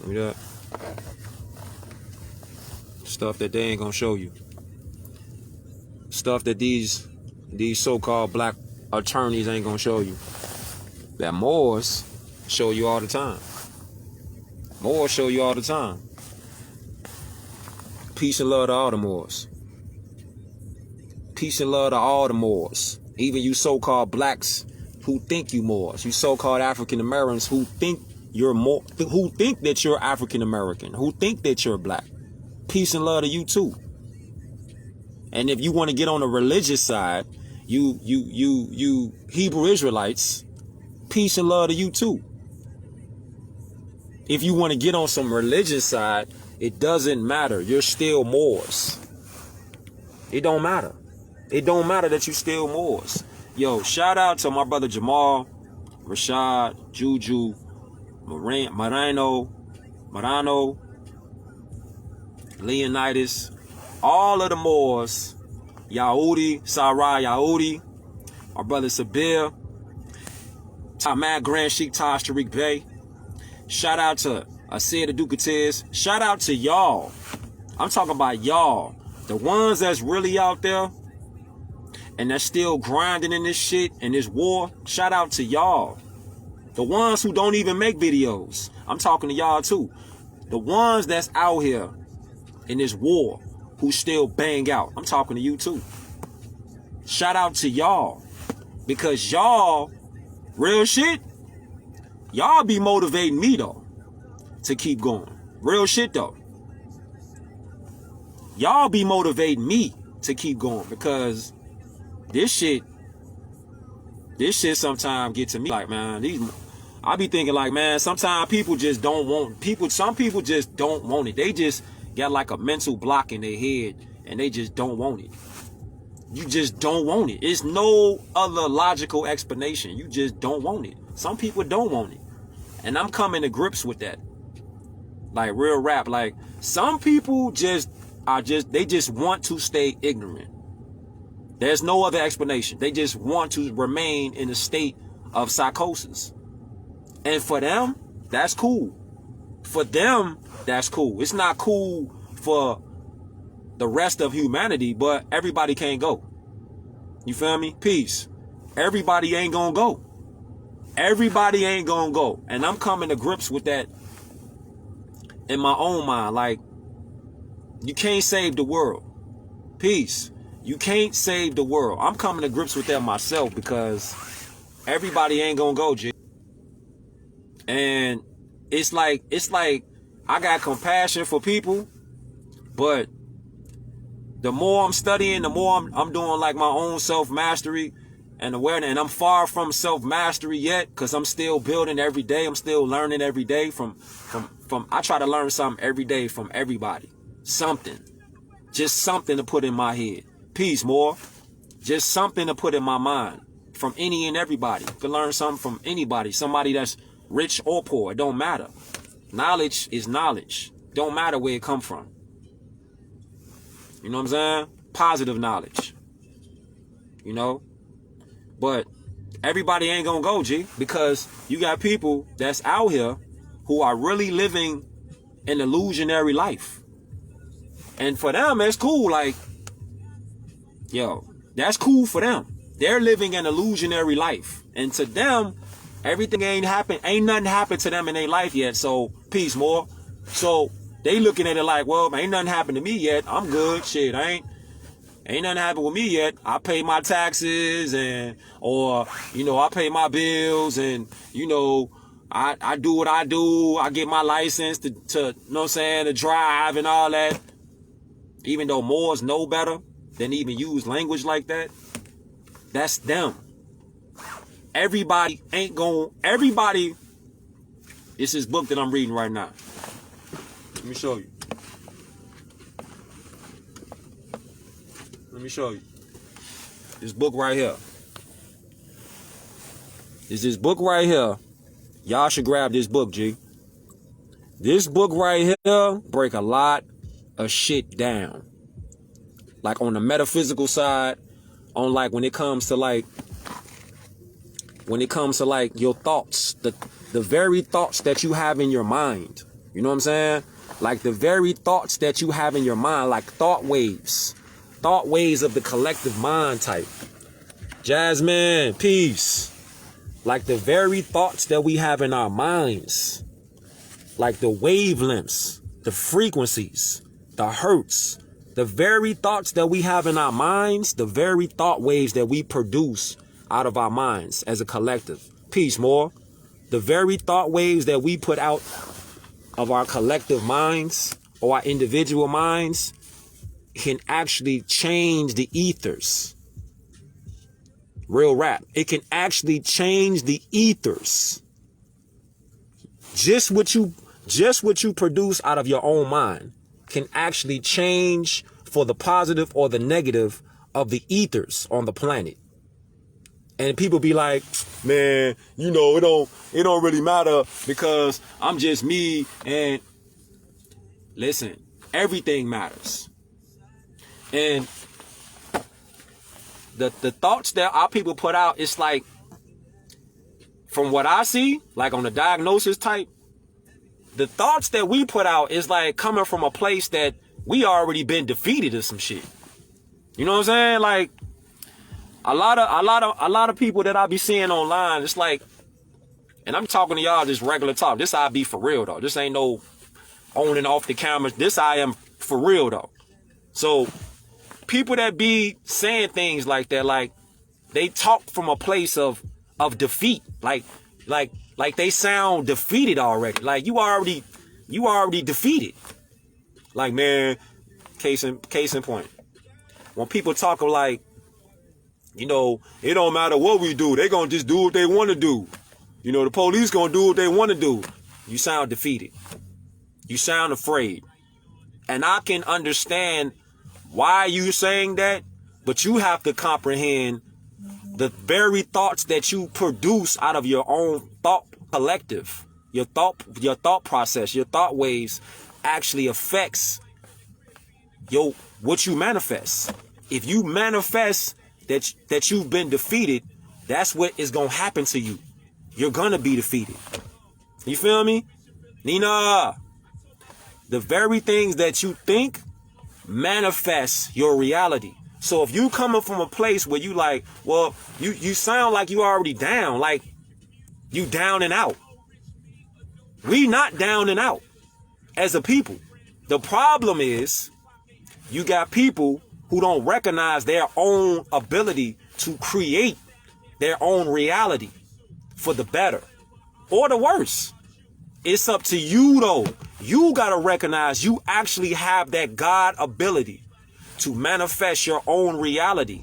Read that. Stuff that they ain't gonna show you. Stuff that these so-called black attorneys ain't gonna show you. That Moors show you all the time. Moors show you all the time. Peace and love to all the Moors. Peace and love to all the Moors. Even you so-called blacks who think you Moors. You so-called African Americans who think you're more, who think that you're African American, who think that you're black. Peace and love to you too. And if you want to get on the religious side, you Hebrew Israelites, peace and love to you too. If you want to get on some religious side, it doesn't matter. You're still Moors. It don't matter. It don't matter that you still Moors. Yo, shout out to my brother Jamal, Rashad, Juju, Marano, Leonidas, all of the Moors, Yahudi, Sarai Yahudi, our brother Sabir, Tamad Grand Sheikh Taj Tariq Bey. Shout out to Asir the Ducatiz. Shout out to y'all. I'm talking about y'all. The ones that's really out there and that's still grinding in this shit and this war. Shout out to y'all. The ones who don't even make videos. I'm talking to y'all too. The ones that's out here in this war who still bang out. I'm talking to you too. Shout out to y'all. Because y'all, real shit, y'all be motivating me though to keep going. Real shit though. Y'all be motivating me to keep going because this shit sometimes get to me like, man, I be thinking like, man, sometimes people just don't want, some people just don't want it. They just got like a mental block in their head and they just don't want it. You just don't want it. It's no other logical explanation. You just don't want it. Some people don't want it. And I'm coming to grips with that. Like real rap. Like some people they just want to stay ignorant. There's no other explanation. They just want to remain in a state of psychosis. And for them, that's cool. For them, that's cool. It's not cool for the rest of humanity, but everybody can't go. You feel me? Peace. Everybody ain't gonna go. Everybody ain't gonna go. And I'm coming to grips with that in my own mind. Like, you can't save the world. Peace. You can't save the world. I'm coming to grips with that myself because everybody ain't gonna go, G. And it's like I got compassion for people, but the more I'm studying, the more I'm doing like my own self-mastery and awareness. And I'm far from self-mastery yet because I'm still building every day. I'm still learning every day from I try to learn something every day from everybody. Something. Just something to put in my head. Peace, more. Just something to put in my mind from any and everybody. You can learn something from anybody. Somebody that's rich or poor. It don't matter. Knowledge is knowledge. Don't matter where it come from. You know what I'm saying? Positive knowledge. You know? But everybody ain't gonna go, G. Because you got people that's out here who are really living an illusionary life. And for them, it's cool. Like, yo, that's cool for them. They're living an illusionary life. And to them, everything ain't nothing happened to them in their life yet. So, peace, more. So, they looking at it like, well, ain't nothing happened to me yet. I'm good. Shit, ain't nothing happened with me yet. I pay my taxes or I pay my bills and, I do what I do. I get my license to you know what I'm saying, to drive and all that. Even though Moors know better than even use language like that. That's them. Everybody, it's this book that I'm reading right now. Let me show you. This book right here. It's this book right here. Y'all should grab this book, G. This book right here break a lot of shit down. Like on the metaphysical side, on like when it comes to your thoughts, the very thoughts that you have in your mind. You know what I'm saying? Like the very thoughts that you have in your mind, like thought waves of the collective mind type. Jasmine, peace. Like the very thoughts that we have in our minds, like the wavelengths, the frequencies, the hertz, the very thoughts that we have in our minds, the very thought waves that we produce out of our minds as a collective. Peace, more. The very thought waves that we put out of our collective minds or our individual minds can actually change the ethers. Real rap. It can actually change the ethers. Just what you produce out of your own mind can actually change for the positive or the negative of the ethers on the planet. And people be like, man, you know, it don't really matter because I'm just me. And listen, everything matters. And the thoughts that our people put out, it's like, from what I see, like on the diagnosis type, the thoughts that we put out is like coming from a place that we already been defeated or some shit. You know what I'm saying? Like a lot of people that I be seeing online, it's like, and I'm talking to y'all just regular talk. This I be for real though. This ain't no on and off the cameras. This I am for real though. So people that be saying things like that, like they talk from a place of defeat, like they sound defeated already. Like you already defeated. Like, man, case in point. When people talk like, you know, it don't matter what we do, they gonna just do what they want to do. You know, the police gonna do what they want to do. You sound defeated. You sound afraid. And I can understand why you saying that, but you have to comprehend the very thoughts that you produce out of your own thought collective. Your thought process, your thought waves actually affects what you manifest. If you manifest that you've been defeated, that's what is gonna happen to you. You're gonna be defeated. You feel me? Nina, the very things that you think manifest your reality. So if you coming from a place where you like, well, you sound like you already down, like you down and out. We not down and out as a people. The problem is you got people who don't recognize their own ability to create their own reality for the better or the worse. It's up to you though. You got to recognize you actually have that God ability to manifest your own reality.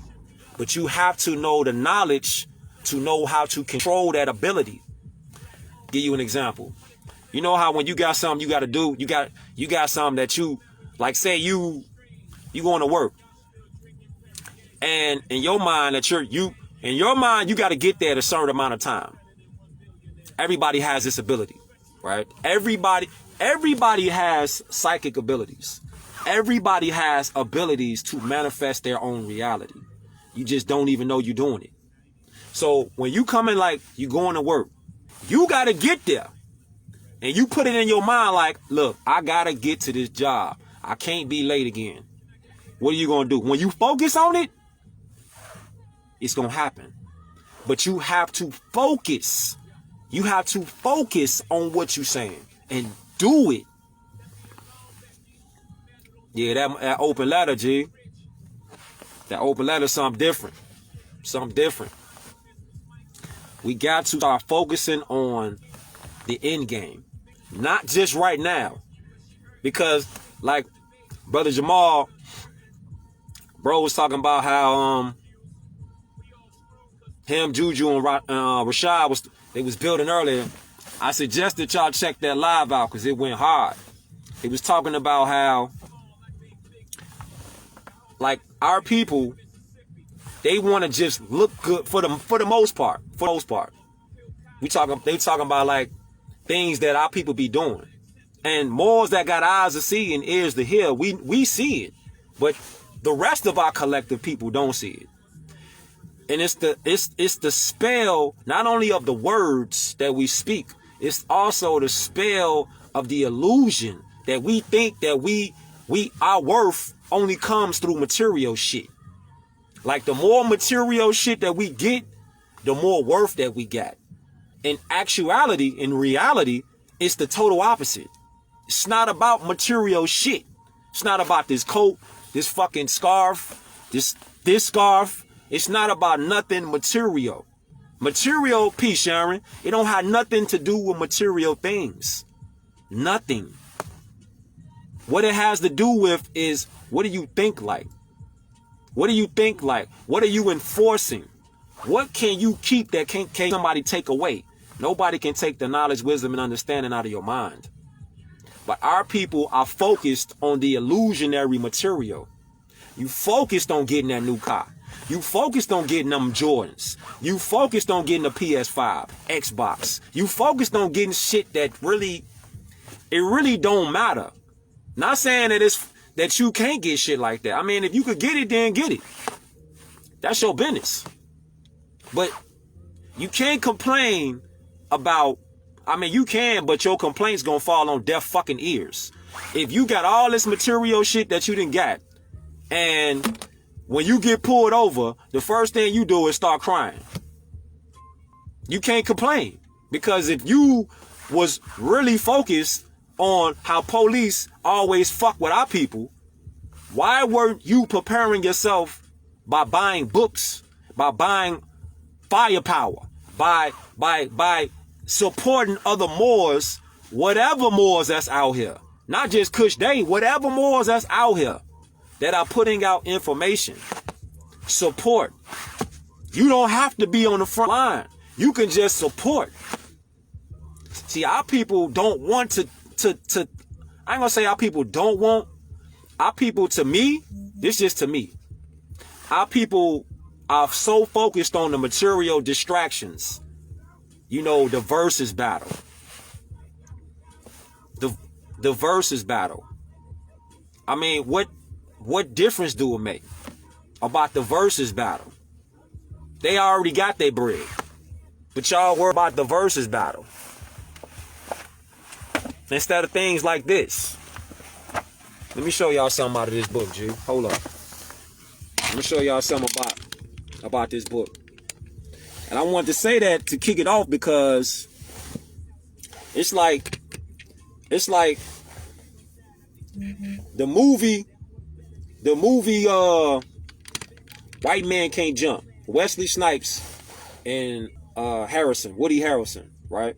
But you have to know the knowledge to know how to control that ability. Give you an example. You know how when you got something you got to do, you got something that you, like say you going to work. And in your mind you got to get there at a certain amount of time. Everybody has this ability, right? Everybody has psychic abilities. Everybody has abilities to manifest their own reality. You just don't even know you're doing it. So when you come in like you going to work, you got to get there. And you put it in your mind like, look, I got to get to this job. I can't be late again. What are you going to do? When you focus on it, it's going to happen. But you have to focus. You have to focus on what you're saying and do it. Yeah, that open letter, G. That open letter is something different. Something different. We got to start focusing on the end game. Not just right now. Because, like, Brother Jamal, bro was talking about how him, Juju, and Rashad they was building earlier. I suggested y'all check that live out because it went hard. He was talking about how, like, our people, they want to just look good for the most part. For the most part, they talking about like things that our people be doing, and Moors that got eyes to see and ears to hear. We see it, but the rest of our collective people don't see it. And it's the spell not only of the words that we speak, It's also the spell of the illusion that we think that our worth only comes through material shit. Like the more material shit that we get, the more worth that we got. In actuality, in reality, it's the total opposite. It's not about material shit. It's not about this coat, this fucking scarf, this scarf. It's not about nothing material. Material, peace, Sharon, it don't have nothing to do with material things. Nothing. What it has to do with is, what do you think like? What do you think like? What are you enforcing? What can you keep that can't somebody take away? Nobody can take the knowledge, wisdom, and understanding out of your mind. But our people are focused on the illusionary material. You focused on getting that new car. You focused on getting them Jordans. You focused on getting a PS5, Xbox. You focused on getting shit that really don't matter. Not saying that you can't get shit like that. I mean, if you could get it, then get it. That's your business. But you can't complain about, I mean, you can, but your complaints gonna fall on deaf fucking ears. If you got all this material shit that you didn't get, and when you get pulled over, the first thing you do is start crying. You can't complain. Because if you was really focused on how police always fuck with our people, why weren't you preparing yourself by buying books, by buying firepower, by supporting other Moors, whatever Moors that's out here, not just Kush Day, whatever Moors that's out here that are putting out information, support. You don't have to be on the front line. You can just support. See, our people don't want to I ain't gonna say our people don't want. Our people, to me, this just to me, our people are so focused on the material distractions. You know, the versus battle. The versus battle. I mean, what difference do it make about the versus battle? They already got their bread. But y'all worry about the versus battle instead of things like this. Let me show y'all something out of this book, G. Hold up. Let me show y'all something about this book. And I wanted to say that to kick it off because it's like the movie White Man Can't Jump. Wesley Snipes and Woody Harrelson, right?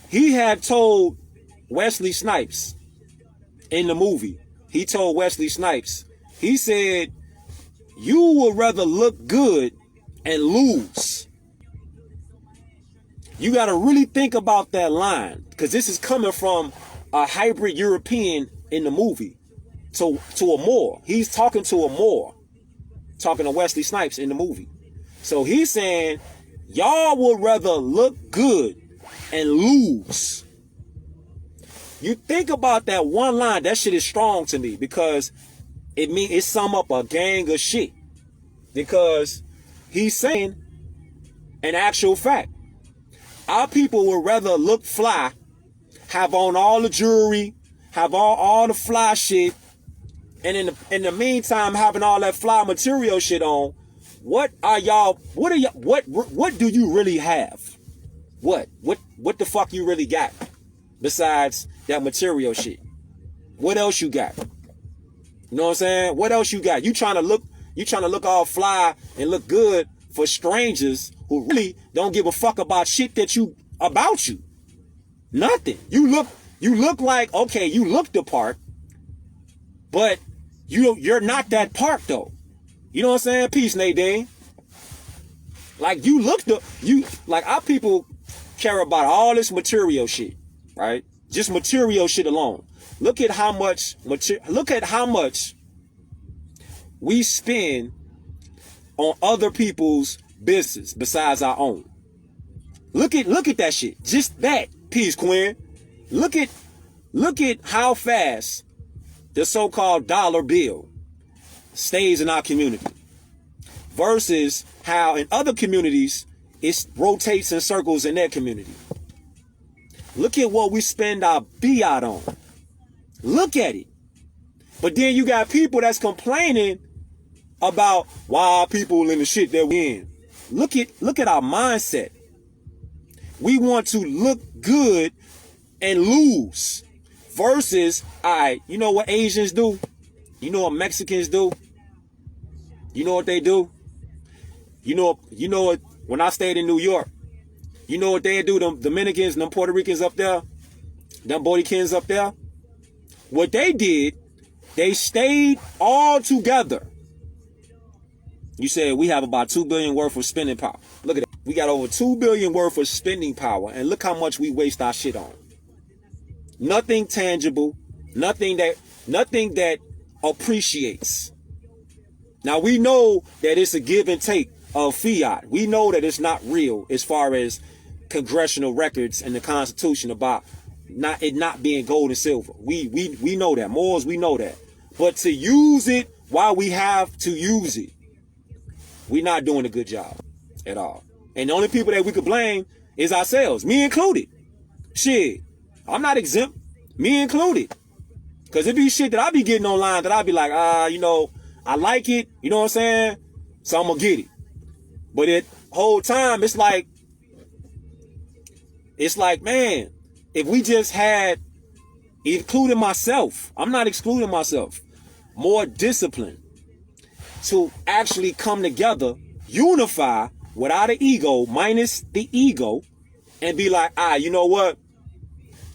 He had told Wesley Snipes in the movie, he told Wesley Snipes, he said, you would rather look good and lose. You got to really think about that line, because this is coming from a hybrid European in the movie to a Moor. He's talking to a Moor, talking to Wesley Snipes in the movie. So he's saying, y'all would rather look good and lose. You think about that one line, that shit is strong to me, because it sum up a gang of shit. Because he's saying, an actual fact, our people would rather look fly, have on all the jewelry, have all the fly shit, and in the meantime having all that fly material shit on. What do you really have? What the fuck you really got besides that material shit? What else you got? You know what I'm saying? What else you got? You trying to look all fly and look good for strangers who really don't give a fuck about shit about you. Nothing. You look like, okay, you look the part, but you're not that part though. You know what I'm saying? Peace, Nadine. Like like our people care about all this material shit, right? Just material shit alone. Look at how much we spend on other people's business besides our own. Look at that shit. Just that, peace, Quinn. Look at how fast the so-called dollar bill stays in our community versus how in other communities it rotates in circles in their community. Look at what we spend our fiat on. Look at it. But then you got people that's complaining about why people in the shit that we in. Look at our mindset. We want to look good and lose versus, all right, you know what Asians do? You know what Mexicans do? You know what they do? You know what, when I stayed in New York, you know what they do, them Dominicans, them Puerto Ricans up there, them Bohicans up there? What they did, they stayed all together. You said we have about $2 billion worth of spending power. Look at that. We got over $2 billion worth of spending power, and look how much we waste our shit on. Nothing tangible, nothing that appreciates. Now we know that it's a give and take of fiat. We know that it's not real as far as congressional records and the Constitution about it not being gold and silver. We know that. Moors, we know that. But to use it while we have to use it, we're not doing a good job at all. And the only people that we could blame is ourselves, me included. Shit, I'm not exempt, me included. Because it be shit that I be getting online that I be like, I like it, you know what I'm saying? So I'm going to get it. But the whole time, it's like, man, if we just had, including myself, I'm not excluding myself, more discipline to actually come together, unify without an ego, minus the ego, and be like, you know what?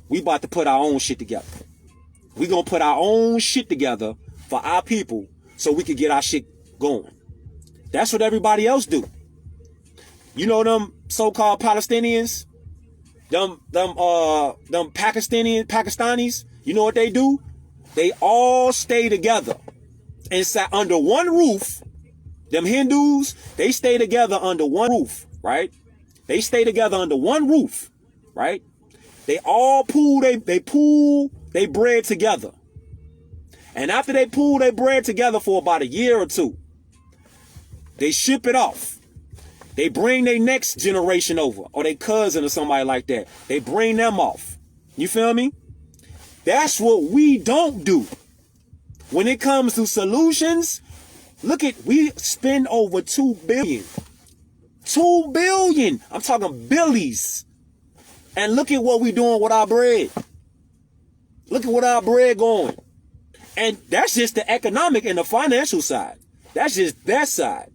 We about to put our own shit together. We gonna put our own shit together for our people so we can get our shit going. That's what everybody else do. You know them so-called Palestinians? Them Pakistanis, you know what they do? They all stay together and sat under one roof. Them Hindus, they stay together under one roof, right? They stay together under one roof, right? They all pool they bread together. And after they pool their bread together for about a year or two, they ship it off. They bring their next generation over, or their cousin or somebody like that. They bring them off. You feel me? That's what we don't do. When it comes to solutions, we spend over $2 billion. $2 billion. I'm talking billies. And look at what we doing with our bread. Look at what our bread going. And that's just the economic and the financial side. That's just that side.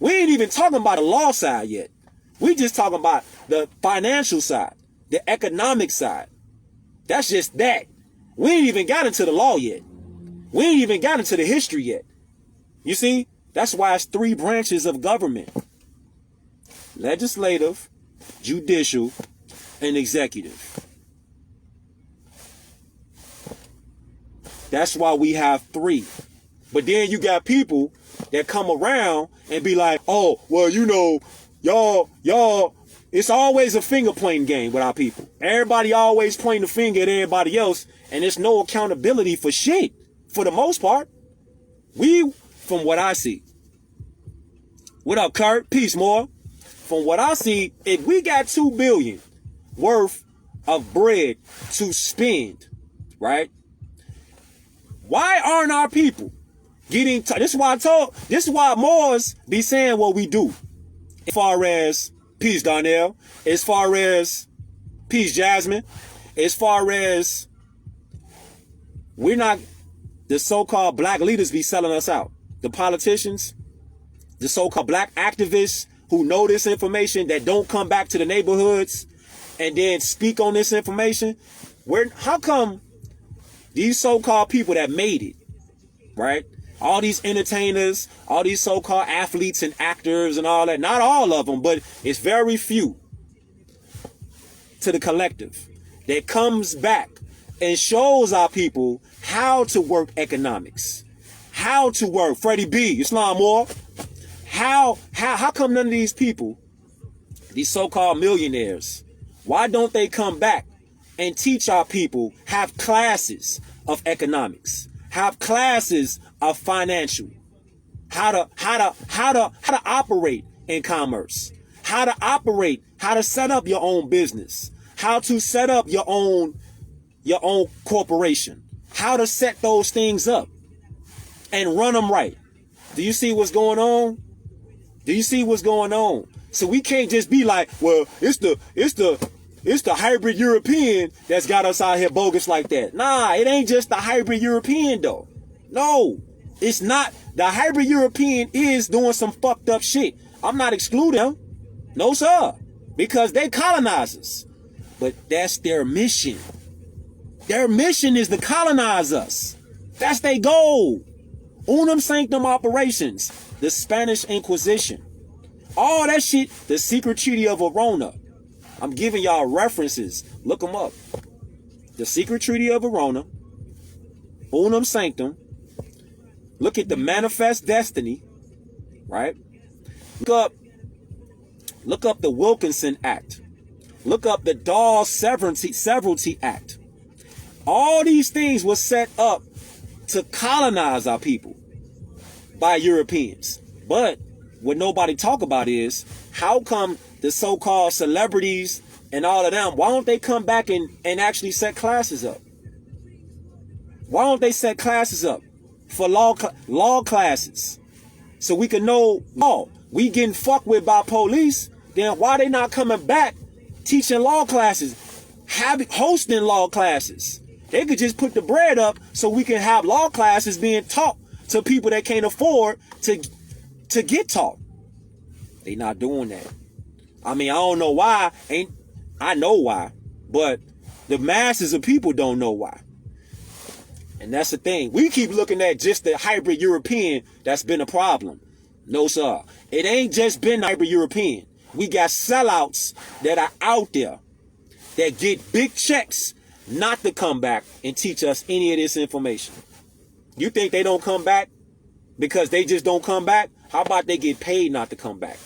We ain't even talking about the law side yet. We just talking about the financial side, the economic side. That's just that. We ain't even got into the law yet. We ain't even got into the history yet. You see, that's why it's 3 branches of government: legislative, judicial, and executive. That's why we have 3. But then you got people that come around and be like, oh, well, you know, y'all, it's always a finger pointing game with our people. Everybody always pointing the finger at everybody else, and there's no accountability for shit, for the most part. From what I see. What up, Kurt? Peace, more. From what I see, if we got $2 billion worth of bread to spend, right? Why aren't our people getting this is why Moors be saying what we do. As far as peace, Darnell, as far as peace, Jasmine, as far as we're not, the so-called black leaders be selling us out. The politicians, the so-called black activists who know this information that don't come back to the neighborhoods and then speak on this information. How come these so-called people that made it, right? All these entertainers, all these so-called athletes and actors and all that, not all of them, but it's very few to the collective that comes back and shows our people how to work economics, how to work. Freddie B, Islam Moore, how come none of these people, these so-called millionaires, why don't they come back and teach our people, have classes of economics, have classes of financial, how to operate in commerce, how to operate, how to set up your own business, how to set up your own corporation, how to set those things up and run them right. Do you see what's going on? Do you see what's going on? So we can't just be like, well, it's the hybrid European that's got us out here bogus like that. Nah, it ain't just the hybrid European though. No, it's not. The hybrid European is doing some fucked up shit. I'm not excluding them. No, sir. Because they colonizers. But that's their mission. Their mission is to colonize us. That's their goal. Unum Sanctum operations. The Spanish Inquisition. All that shit. The Secret Treaty of Verona. I'm giving y'all references. Look them up. The Secret Treaty of Verona. Unum Sanctum. Look at the Manifest Destiny. Right? Look up the Wilkinson Act. Look up the Dawes Severalty Act. All these things were set up to colonize our people by Europeans. But what nobody talk about is, how come the so-called celebrities and all of them, why don't they come back and actually set classes up? Why don't they set classes up for law classes so we can know, oh, we getting fucked with by police? Then why they not coming back teaching law classes, hosting law classes? They could just put the bread up so we can have law classes being taught to people that can't afford to get taught. They not doing that. I mean, I don't know why. I know why, but the masses of people don't know why. And that's the thing. We keep looking at just the hybrid European that's been a problem. No, sir. It ain't just been hybrid European. We got sellouts that are out there that get big checks not to come back and teach us any of this information. You think they don't come back because they just don't come back? How about they get paid not to come back?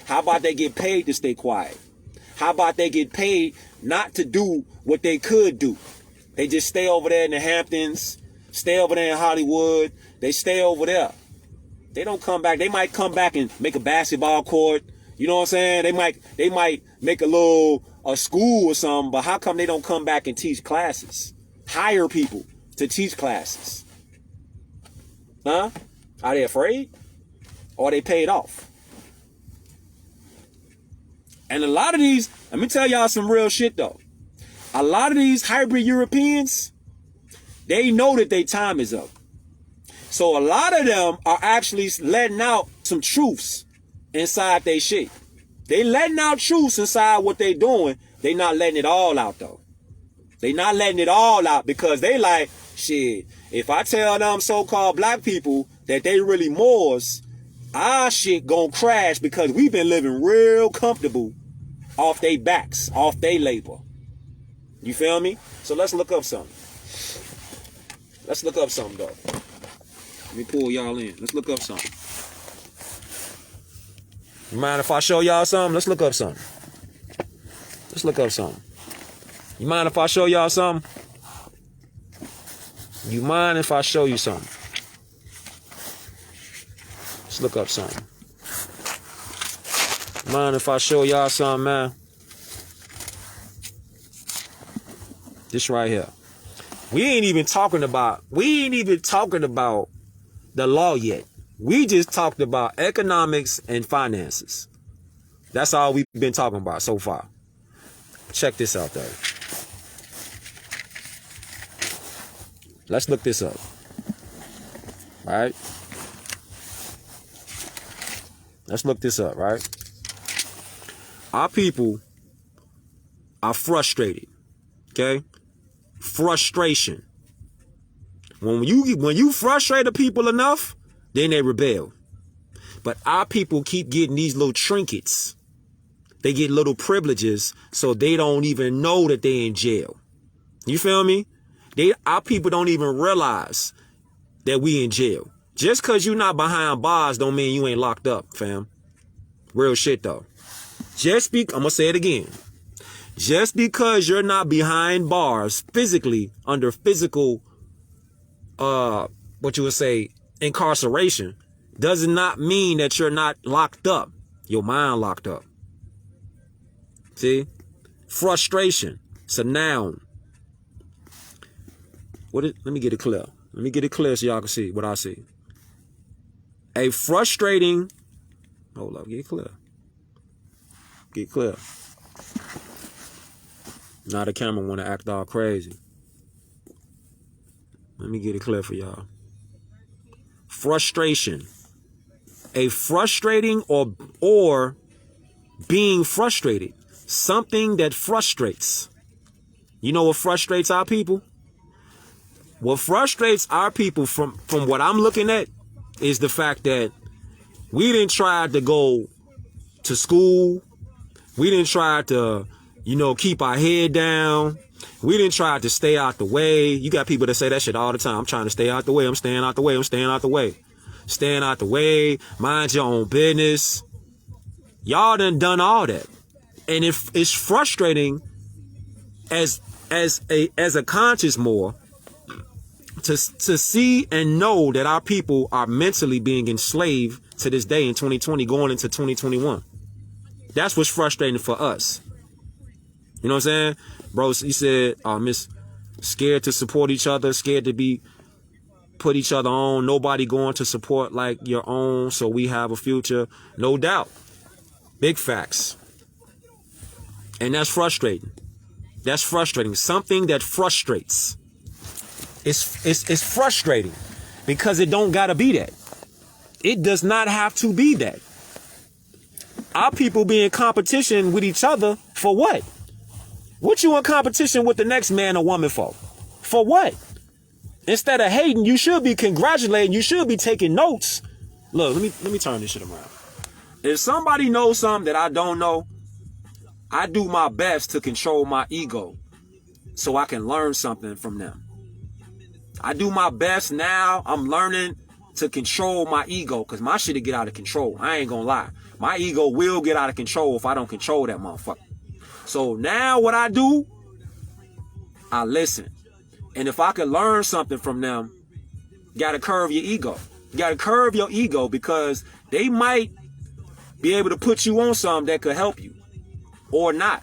How about they get paid to stay quiet? How about they get paid not to do what they could do? They just stay over there in the Hamptons, stay over there in Hollywood. They stay over there. They don't come back. They might come back and make a basketball court. You know what I'm saying? They might make a school or something, but how come they don't come back and teach classes? Hire people to teach classes. Huh? Are they afraid? Or are they paid off? And a lot of these, let me tell y'all some real shit though. A lot of these hybrid Europeans, they know that their time is up. So a lot of them are actually letting out some truths inside they shit. They letting out truths inside what they doing. They not letting it all out though. They not letting it all out because they like, shit, if I tell them so-called black people that they really Moors, our shit gonna crash because we've been living real comfortable off they backs, off they labor. You feel me? So let's look up something. Let's look up something though. Let me pull y'all in. Let's look up something. You mind if I show y'all something? Let's look up something. Let's look up something. You mind if I show y'all something? You mind if I show you something? Let's look up something. Mind if I show y'all something, man? This right here. We ain't even talking about the law yet. We just talked about economics and finances. That's all we've been talking about so far. Check this out, though. Let's look this up. All right? Let's look this up, right? Our people are frustrated. Okay? Frustration. When you frustrate the people enough, then they rebel. But our people keep getting these little trinkets. They get little privileges so they don't even know that they're in jail. You feel me? Our people don't even realize that we in jail. Just because you're not behind bars don't mean you ain't locked up, fam. Real shit, though. I'm going to say it again. Just because you're not behind bars physically, under physical, what you would say, incarceration, does not mean that you're not locked up. Your mind locked up. See? Frustration. It's a noun. Let me get it clear. Let me get it clear so y'all can see what I see. A frustrating. Hold up. Get clear. Get clear. Now the camera want to act all crazy. Let me get it clear for y'all. Frustration. A frustrating or being frustrated. Something that frustrates. You know what frustrates our people? What frustrates our people from what I'm looking at is the fact that we didn't try to go to school. We didn't try to, keep our head down. We didn't try to stay out the way. You got people that say that shit all the time. I'm trying to stay out the way. I'm staying out the way. I'm staying out the way. Staying out the way. Mind your own business. Y'all done all that. And it's frustrating as a conscious more to see and know that our people are mentally being enslaved to this day in 2020 going into 2021. That's what's frustrating for us. You know what I'm saying? Bro, you said, Miss, scared to support each other, scared to put each other on, nobody going to support like your own, so we have a future. No doubt. Big facts. And that's frustrating. That's frustrating. Something that frustrates. It's frustrating because it don't gotta be that. It does not have to be that. Our people be in competition with each other for what? What you in competition with the next man or woman for? For what? Instead of hating, you should be congratulating. You should be taking notes. Look, let me turn this shit around. If somebody knows something that I don't know, I do my best to control my ego so I can learn something from them. I do my best now. I'm learning to control my ego because my shit'll get out of control. I ain't gonna lie. My ego will get out of control if I don't control that motherfucker. So now what I do, I listen. And if I can learn something from them, you gotta curve your ego. You gotta curve your ego because they might be able to put you on something that could help you or not.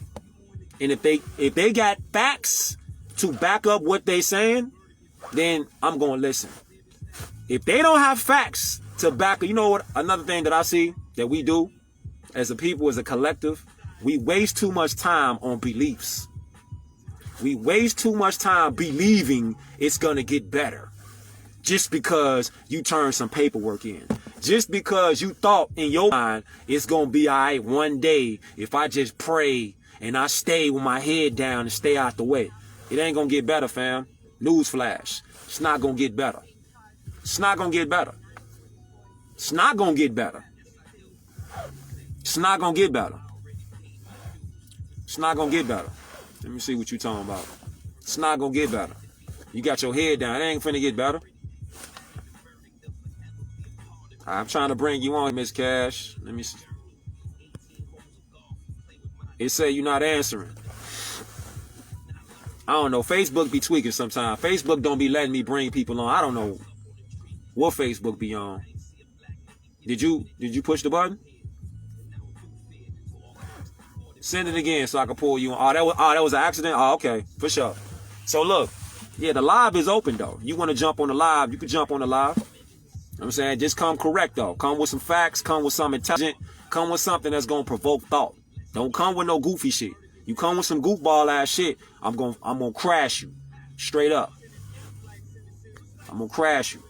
And if they got facts to back up what they saying, then I'm gonna listen. If they don't have facts to back, you know what? Another thing that I see that we do as a people, as a collective, we waste too much time on beliefs. We waste too much time believing it's gonna get better. Just because you turn some paperwork in. Just because you thought in your mind it's gonna be all right one day if I just pray and I stay with my head down and stay out the way. It ain't gonna get better, fam. Newsflash. It's not gonna get better. It's not gonna get better. It's not gonna get better. It's not gonna get better. It's not gonna get better. Let me see what you talking about. It's not gonna get better. You got your head down. It ain't finna get better. I'm trying to bring you on, Miss Cash. Let me see. It say you're not answering. I don't know. Facebook be tweaking sometimes. Facebook don't be letting me bring people on. I don't know what Facebook be on. Did you push the button? Send it again so I can pull you on. That was an accident? Oh, okay. For sure. So look. Yeah, the live is open though. You want to jump on the live, you can jump on the live. You know what I'm saying? Just come correct though. Come with some facts, come with something intelligent, come with something that's gonna provoke thought. Don't come with no goofy shit. You come with some goofball ass shit, I'm gonna crash you. Straight up. I'm gonna crash you.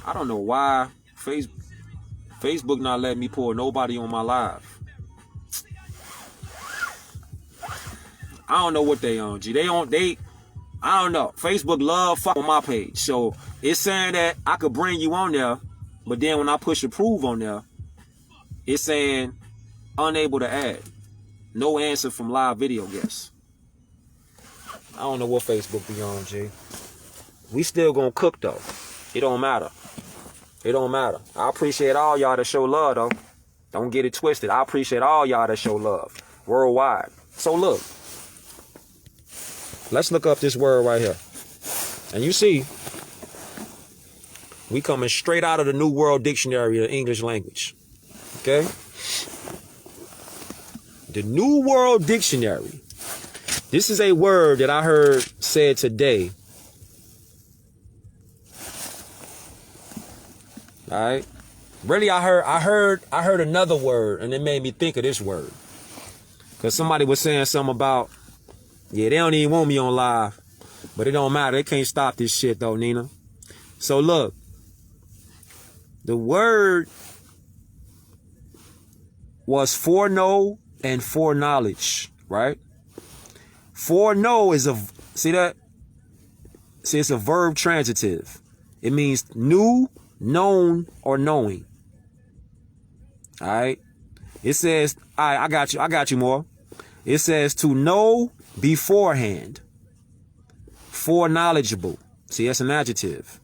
I don't know why Facebook not letting me pull nobody on my live. I don't know what they on, G. I don't know. Facebook love fuck on my page. So it's saying that I could bring you on there, but then when I push approve on there, it's saying unable to add. No answer from live video guests. I don't know what Facebook be on, G. We still gonna cook though. It don't matter. It don't matter. I appreciate all y'all that show love though. Don't get it twisted. I appreciate all y'all that show love worldwide. So look. Let's look up this word right here. And you see, We coming straight out of the New World Dictionary of the English language. Okay? The New World Dictionary. This is a word that I heard said today. All right? Really, I heard another word, and it made me think of this word. Because somebody was saying something about, yeah, they don't even want me on live. But it don't matter. They can't stop this shit, though, Nina. So, look. The word was foreknow and foreknowledge, right? Foreknow is a, see that? See, it's a verb transitive. It means knew, known, or knowing. All right? It says, all right, I got you more. It says to know beforehand. Foreknowledgeable. See, that's an adjective.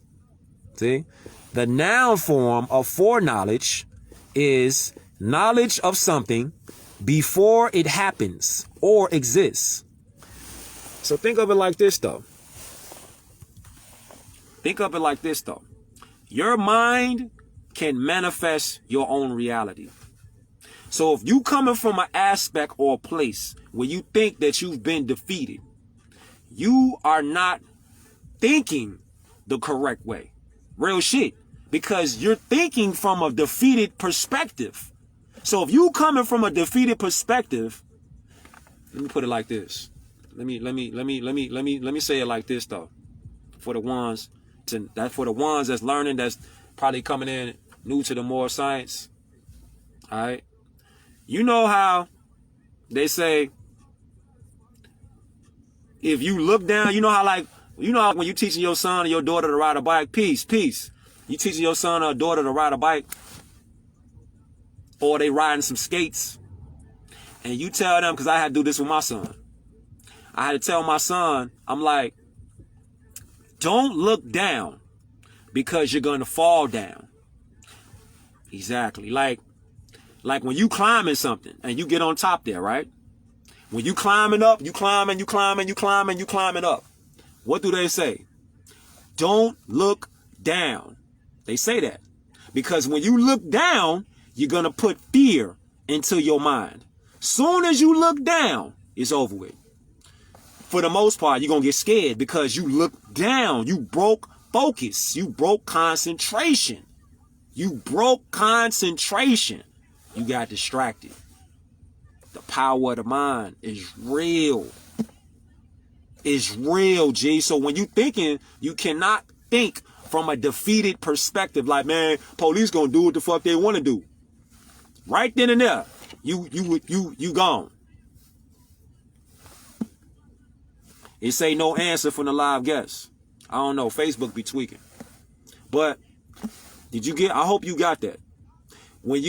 See? The noun form of foreknowledge is knowledge of something before it happens or exists. So think of it like this, though. Your mind can manifest your own reality. So if you coming from an aspect or a place where you think that you've been defeated, you are not thinking the correct way. Real shit. Because you're thinking from a defeated perspective. So if you coming from a defeated perspective, let me put it like this. Let me say it like this though. For the ones that's learning, that's probably coming in new to the more science. All right. You know how they say if you look down, you know how when you teaching your son or your daughter to ride a bike, peace. You teaching your son or daughter to ride a bike, or they riding some skates, and you tell them, because I had to do this with my son. I had to tell my son, I'm like, don't look down because you're going to fall down. Exactly. Like when you climbing something and you get on top there, right? When you climbing up, you climbing up. What do they say? Don't look down. They say that because when you look down, you're going to put fear into your mind. Soon as you look down, it's over with. For the most part, you're going to get scared because you look down. You broke focus. You broke concentration. You got distracted. The power of the mind is real. It's real, G. So when you thinking, you cannot think from a defeated perspective. Like, man, police gonna do what the fuck they want to do. Right then and there, you gone. It say no answer from the live guests. I don't know. Facebook be tweaking. But did you get? I hope you got that. When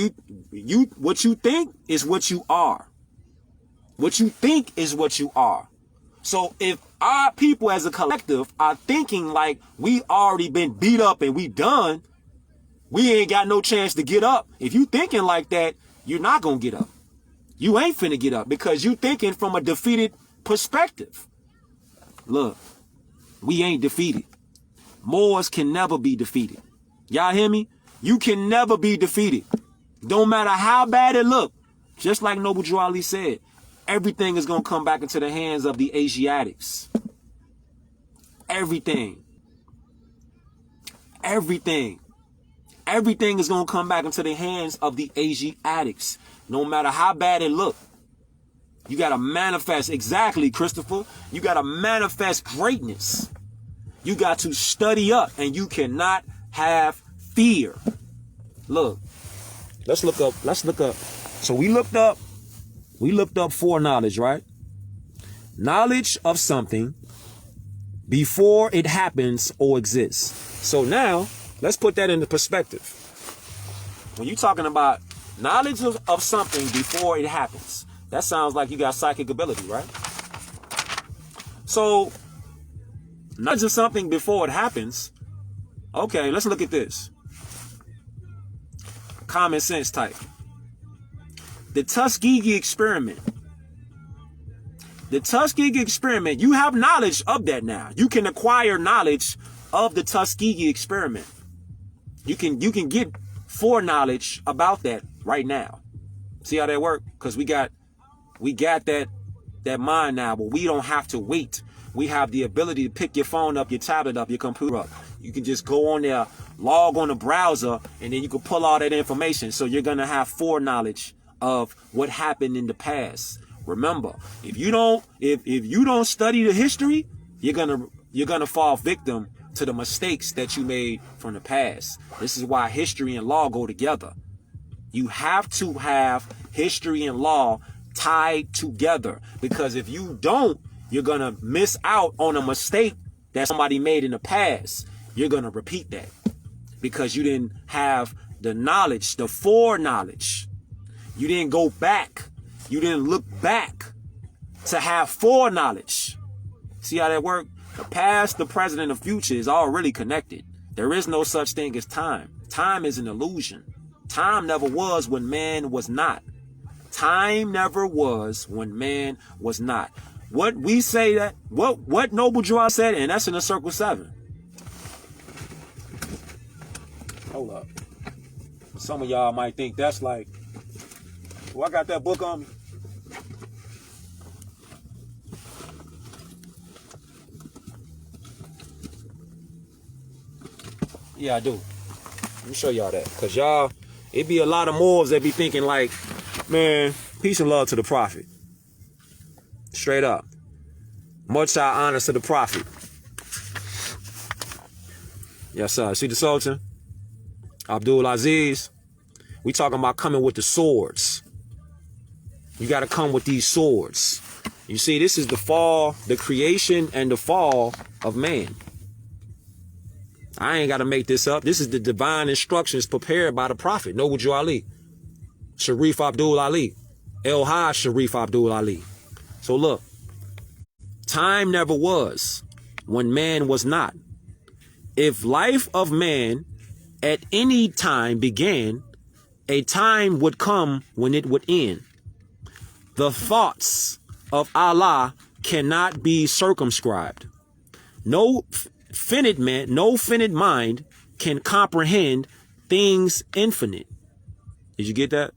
what you think is what you are. What you think is what you are. So if our people as a collective are thinking like we already been beat up and we done, we ain't got no chance to get up. If you thinking like that, you're not gonna get up. You ain't finna get up because you thinking from a defeated perspective. Look, we ain't defeated. Moors can never be defeated. Y'all hear me? You can never be defeated. Don't matter how bad it look. Just like Noble Drew Ali said, everything is going to come back into the hands of the Asiatics. Everything. Everything is going to come back into the hands of the Asiatics. No matter how bad it look. You got to manifest, exactly, Christopher. You got to manifest greatness. You got to study up, and you cannot have fear. Look, let's look up. So we looked up foreknowledge, right? Knowledge of something before it happens or exists. So now, let's put that into perspective. When you're talking about knowledge of something before it happens, that sounds like you got psychic ability, right? So, knowledge of something before it happens. Okay, let's look at this. Common sense type. The Tuskegee experiment. The Tuskegee experiment, you have knowledge of that now. You can acquire knowledge of the Tuskegee experiment. You can get foreknowledge about that right now. See how that work? Because we got that mind now, but we don't have to wait. We have the ability to pick your phone up, your tablet up, your computer up. You can just go on there, log on the browser, and then you can pull all that information. So you're gonna have foreknowledge of what happened in the past. Remember, if you don't study the history, you're gonna fall victim to the mistakes that you made from the past. This is why history and law go together. You have to have history and law tied together, because if you don't, you're gonna miss out on a mistake that somebody made in the past. You're gonna repeat that because you didn't have the knowledge, the foreknowledge. You didn't go back. You didn't look back to have foreknowledge. See how that works? The past, the present, and the future is all really connected. There is no such thing as time. Time is an illusion. Time never was when man was not. Time never was when man was not. What we say that, what Noble Drew said, and that's in the Circle 7. Hold up. Some of y'all might think that's like, well, I got that book on me. Yeah, I do. Let me show y'all that. Because y'all, it be a lot of Moors that be thinking like, man, peace and love to the Prophet. Straight up. Much honor to the Prophet. Yes, sir. See the Sultan? Abdul Aziz. We talking about coming with the swords. You got to come with these swords. You see, this is the fall, the creation and the fall of man. I ain't got to make this up. This is the divine instructions prepared by the Prophet, Noble Drew Ali, Sharif Abdul Ali, El Haj Sharif Abdul Ali. So look, time never was when man was not. If life of man at any time began, a time would come when it would end. The thoughts of Allah cannot be circumscribed. No finite mind can comprehend things infinite. Did you get that?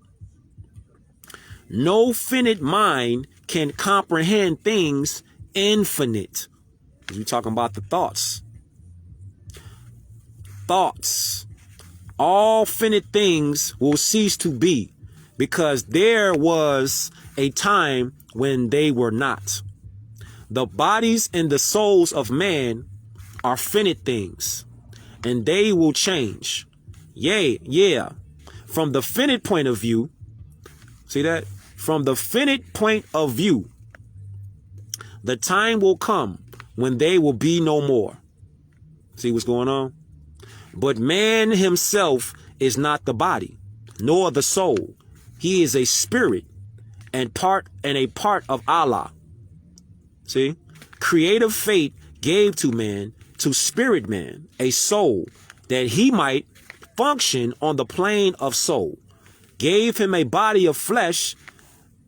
No finite mind can comprehend things infinite. We're talking about the thoughts. Thoughts. All finite things will cease to be, because there was a time when they were not. The bodies and the souls of man are finite things, and they will change. Yeah. From the finite point of view, see that? From the finite point of view, the time will come when they will be no more. See what's going on? But man himself is not the body, nor the soul. He is a spirit and a part of Allah. See? Creative fate gave to spirit man, a soul, that he might function on the plane of soul. Gave him a body of flesh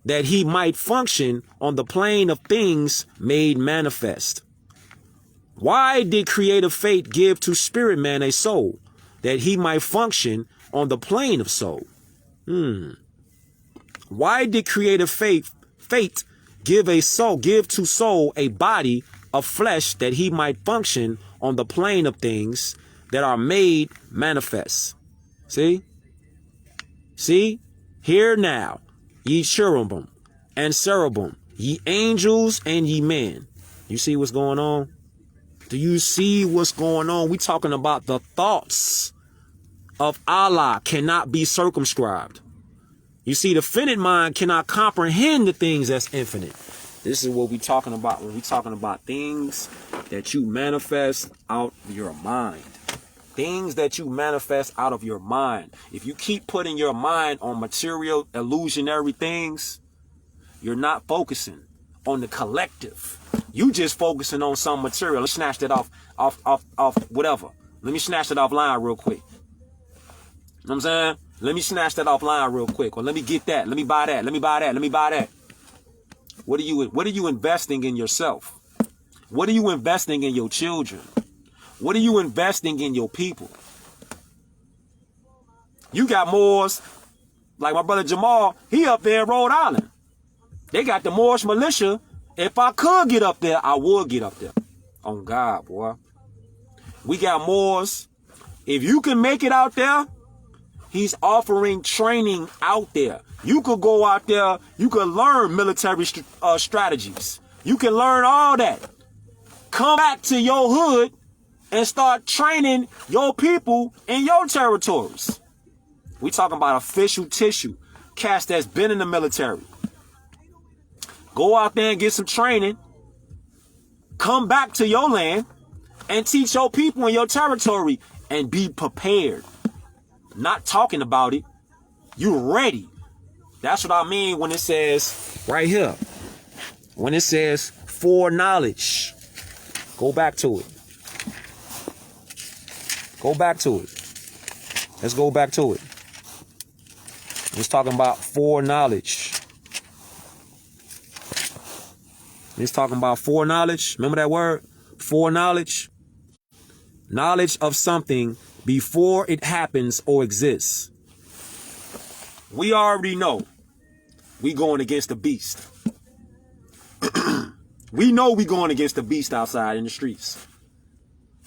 that he might function on the plane of things made manifest. Why did creative fate give to spirit man a soul that he might function on the plane of soul? Why did creative fate give to soul a body of flesh that he might function on the plane of things that are made manifest? See? Hear now, ye cherubim and cherubim, ye angels and ye men. You see what's going on? Do you see what's going on? We talking about the thoughts of Allah cannot be circumscribed. You see, the finite mind cannot comprehend the things that's infinite. This is what we talking about when we talking about things that you manifest out of your mind. Things that you manifest out of your mind. If you keep putting your mind on material, illusionary things, you're not focusing on the collective. You just focusing on some material. Let's snatch that off whatever. Let me snatch that offline real quick. You know what I'm saying? Let me snatch that offline real quick. Or let me get that. Let me buy that. Let me buy that. Let me buy that. What are you investing in yourself? What are you investing in your children? What are you investing in your people? You got Moors, like my brother Jamal, he up there in Rhode Island. They got the Moorish militia. If I could get up there, I would get up there. On God, boy. We got Moors. If you can make it out there, he's offering training out there. You could go out there. You could learn military strategies. You can learn all that. Come back to your hood and start training your people in your territories. We talking about official tissue. Cats that's been in the military. Go out there and get some training. Come back to your land and teach your people in your territory and be prepared. Not talking about it. You ready. That's what I mean when it says right here. When it says foreknowledge. Go back to it. Go back to it. Let's go back to it. It's talking about foreknowledge. It's talking about foreknowledge. Remember that word? Foreknowledge. Knowledge of something before it happens or exists. We already know we going against the beast. We know we going against the beast outside in the streets.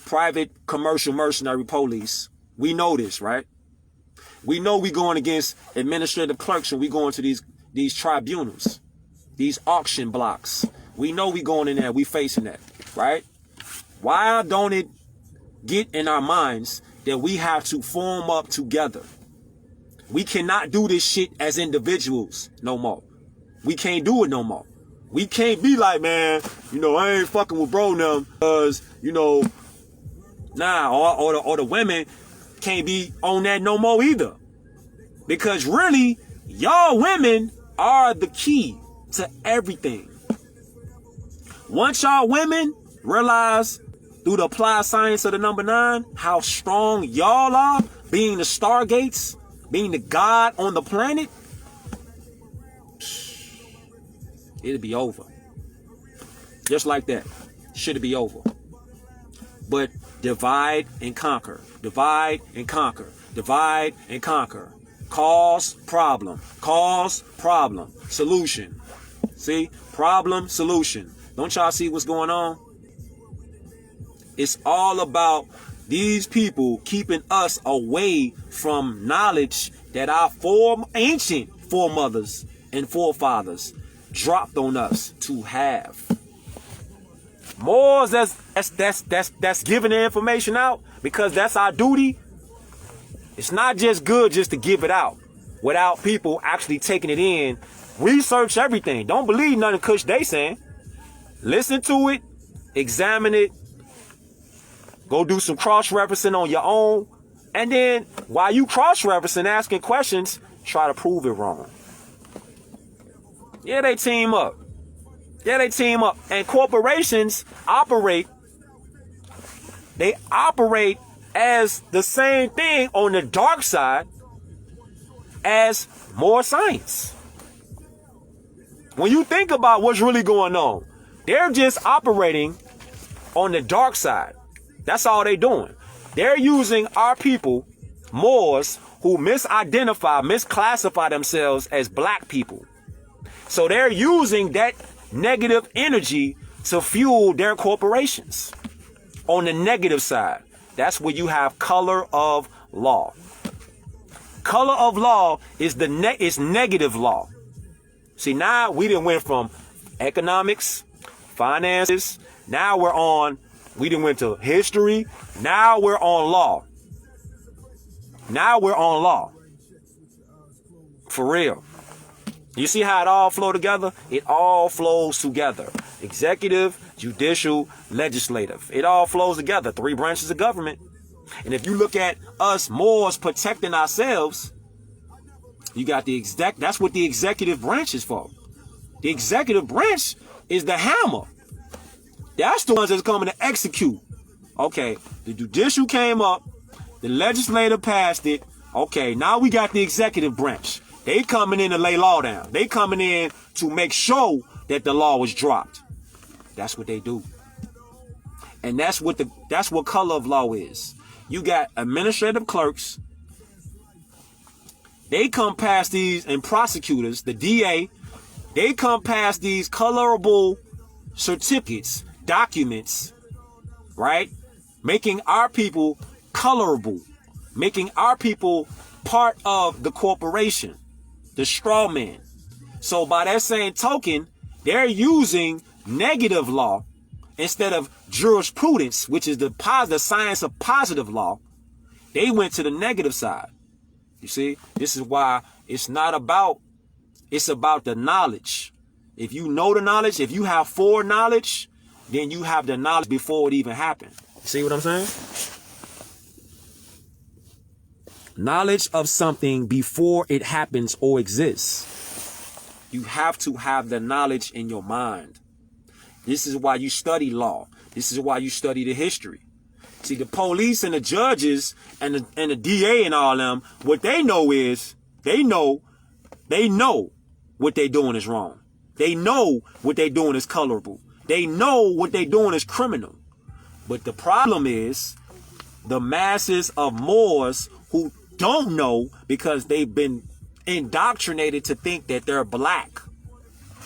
Private, commercial, mercenary police. We know this, right? We know we going against administrative clerks when we go into these tribunals, these auction blocks. We know we going in there. We facing that, right? Why don't it get in our minds that we have to form up together? We cannot do this shit as individuals no more. We can't do it no more. We can't be like, man, I ain't fucking with bro them because, or the women can't be on that no more either. Because really, y'all women are the key to everything. Once y'all women realize through the applied science of the number 9, how strong y'all are, being the stargates, being the God on the planet, it'll be over. Just like that. Should be over. But divide and conquer. Divide and conquer. Divide and conquer. Cause problem. Cause problem. Solution. See? Problem, solution. Don't y'all see what's going on? It's all about these people keeping us away from knowledge that our ancient foremothers and forefathers dropped on us to have. Moors that's giving the information out because that's our duty. It's not just good just to give it out without people actually taking it in. Research everything. Don't believe none of Kush they saying. Listen to it, examine it, go do some cross-referencing on your own, and then while you cross-referencing, asking questions, try to prove it wrong. Yeah, they team up. Yeah, they team up. And corporations operate as the same thing on the dark side as more science. When you think about what's really going on, they're just operating on the dark side. That's all they're doing. They're using our people, Moors, who misclassify themselves as black people. So they're using that negative energy to fuel their corporations. On the negative side, that's where you have color of law. Color of law is negative law. See, now we done went from economics, finances. Now we done went to history. Now we're on law. Now we're on law. For real. You see how it all flow together? It all flows together. Executive, judicial, legislative. It all flows together. 3 branches of government. And if you look at us Moors protecting ourselves, you got that's what the executive branch is for. The executive branch is the hammer. That's the ones that's coming to execute. Okay, the judicial came up, the legislature passed it. Okay, now we got the executive branch. They coming in to lay law down. They coming in to make sure that the law was dropped. That's what they do. And that's what color of law is. You got administrative clerks they come past these, and prosecutors, the DA, they come past these colorable certificates, documents, right? Making our people colorable, making our people part of the corporation, the straw man. So by that same token, they're using negative law instead of jurisprudence, which is the science of positive law. They went to the negative side. You see, this is why it's about the knowledge. If you know the knowledge, if you have foreknowledge, then you have the knowledge before it even happened. See what I'm saying? Knowledge of something before it happens or exists. You have to have the knowledge in your mind. This is why you study law. This is why you study the history. See, the police and the judges and the DA and all them, what they know is, they know what they doing is wrong. They know what they doing is colorable. They know what they doing is criminal. But the problem is the masses of Moors who don't know because they've been indoctrinated to think that they're black,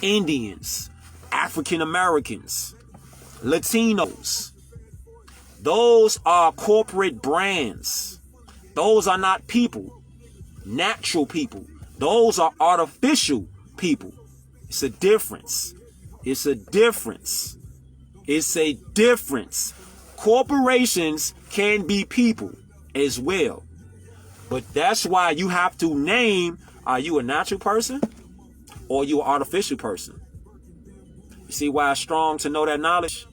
Indians, African Americans, Latinos. Those are corporate brands. Those are not people, natural people. Those are artificial people. It's a difference. It's a difference. It's a difference. Corporations can be people as well. But that's why you have to name, are you a natural person or are you an artificial person? You see why it's strong to know that knowledge?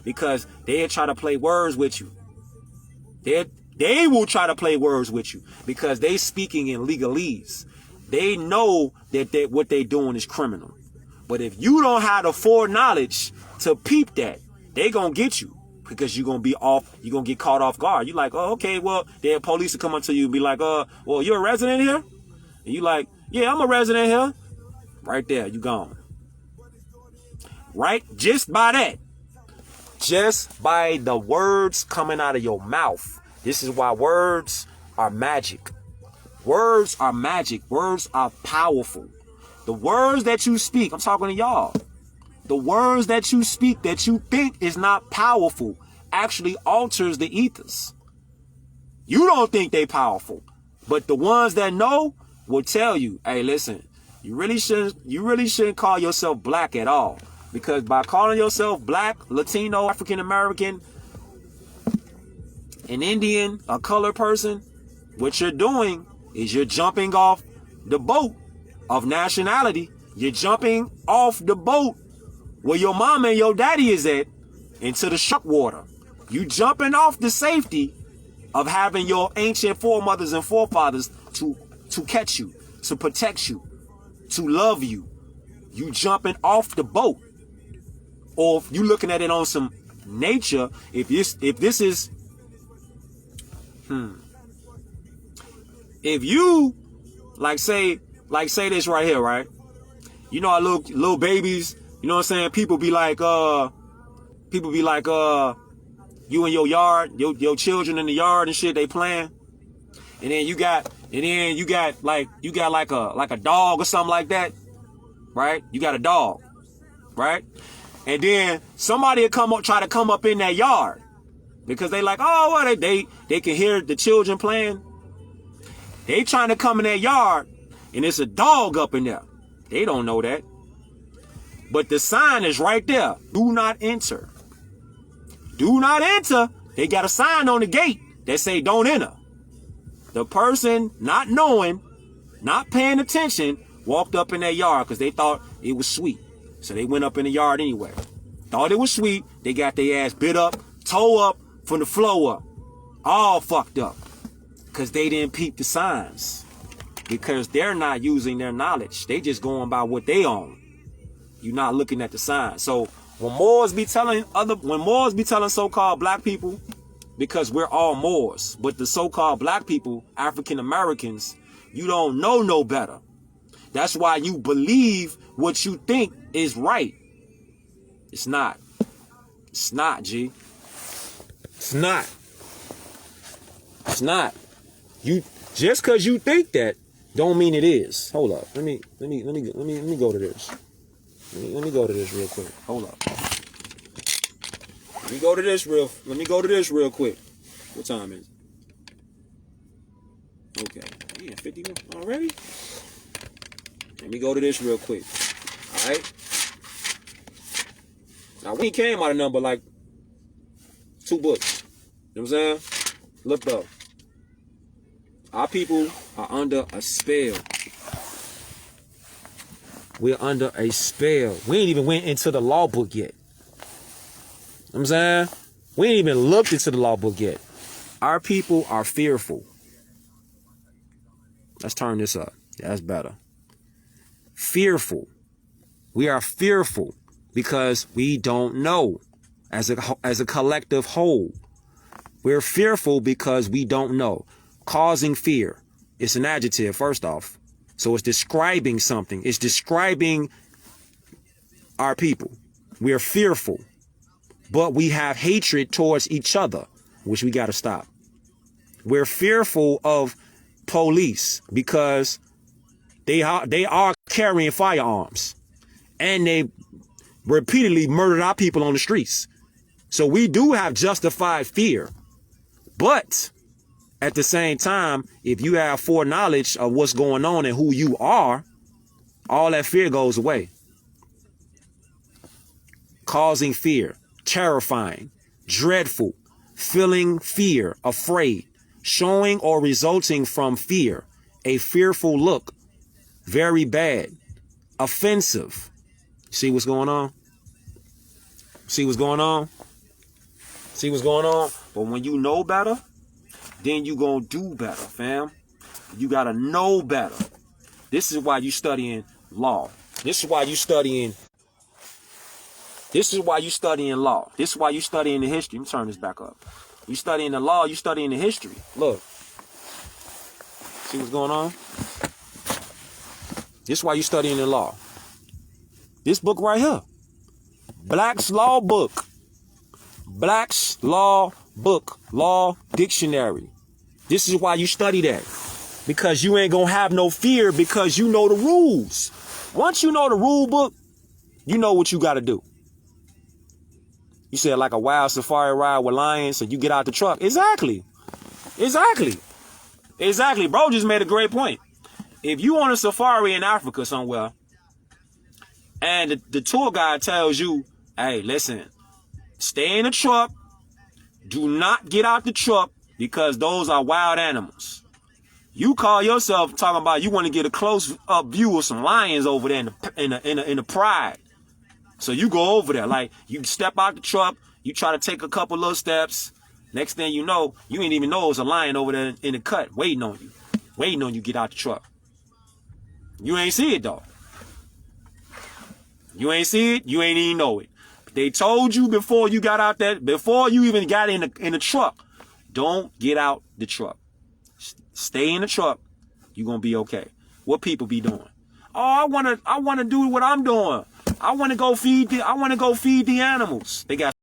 Because they'll try to play words with you. They will try to play words with you because they speaking in legalese. They know that what they doing is criminal. But if you don't have the foreknowledge to peep that, they gonna get you because you're gonna get caught off guard. You're like, oh, okay, well, the police will come up to you and be like, well, you're a resident here? And you like, yeah, I'm a resident here. Right there, you gone. Right? Just by that. Just by the words coming out of your mouth. This is why words are magic. Words are magic. Words are powerful. The words that you speak, I'm talking to y'all. The words that you speak that you think is not powerful actually alters the ethers. You don't think they powerful, but the ones that know will tell you, hey, listen, you really shouldn't call yourself black at all. Because by calling yourself black, Latino, African American, an Indian, a colored person, what you're doing is you're jumping off the boat of nationality. You're jumping off the boat where your mama and your daddy is at into the shark water. You jumping off the safety of having your ancient foremothers and forefathers to catch you, to protect you, to love you. You jumping off the boat. Or if you looking at it on some nature, if you like say this right here, right? You know how little babies, you know what I'm saying? People be like, you in your yard, your children in the yard and shit, they playing. And then you got like a dog or something like that, right? You got a dog, right? And then somebody will try to come up in that yard because they like, oh, well, they can hear the children playing. They trying to come in that yard and it's a dog up in there. They don't know that. But the sign is right there. Do not enter. Do not enter. They got a sign on the gate that say don't enter. The person not knowing, not paying attention, walked up in that yard because they thought it was sweet. So they went up in the yard anyway. Thought it was sweet. They got their ass bit up, toe up from the floor up. All fucked up. Because they didn't peep the signs. Because they're not using their knowledge. They just going by what they own. You're not looking at the signs. So when Moors be telling so-called black people, because we're all Moors, but the so-called black people, African Americans, you don't know no better. That's why you believe what you think is right. It's not. It's not, G. It's not. It's not. You just because you think that, don't mean it is. Hold up. Let me go to this. Let me go to this real quick. Hold up. Let me go to this real quick. What time is it? Okay. Yeah, 51 already? Let me go to this real quick. Alright? Now we came out of number like 2 books. You know what I'm saying? Look though. Our people are under a spell. We're under a spell. We ain't even went into the law book yet. You know what I'm saying? We ain't even looked into the law book yet. Our people are fearful. Let's turn this up. Yeah, that's better. Fearful. We are fearful because we don't know as a collective whole. We're fearful because we don't know. Causing fear. It's an adjective, first off. So it's describing something. It's describing our people. We're fearful. But we have hatred towards each other, which we got to stop. We're fearful of police because they are carrying firearms. And they repeatedly murdered our people on the streets. So we do have justified fear. But at the same time, if you have foreknowledge of what's going on and who you are, all that fear goes away. Causing fear, terrifying, dreadful, feeling fear, afraid, showing or resulting from fear, a fearful look, very bad, offensive. See what's going on? See what's going on? See what's going on? But when you know better, then you gonna do better, fam. You gotta know better. This is why you studying law. This is why you studying. This is why you studying law. This is why you studying the history. Let me turn this back up. You studying the law, you studying the history. Look. See what's going on? This is why you studying the law. This book right here. Black's Law Book. Black's Law Book. Law Dictionary. This is why you study that. Because you ain't gonna have no fear because you know the rules. Once you know the rule book, you know what you gotta do. You said like a wild safari ride with lions and you get out the truck. Exactly. Bro just made a great point. If you on a safari in Africa somewhere and the tour guide tells you, hey, listen, stay in the truck. Do not get out the truck because those are wild animals. You call yourself talking about you want to get a close up view of some lions over there in the pride. So you go over there, like you step out the truck, you try to take a couple little steps. Next thing you know, you ain't even know it's a lion over there in the cut waiting on you get out the truck. You ain't see it though. You ain't see it, you ain't even know it. They told you before you got out there, before you even got in the truck, don't get out the truck. Stay in the truck. You're gonna be okay. What people be doing? Oh, I wanna do what I'm doing. I wanna go feed the animals. They got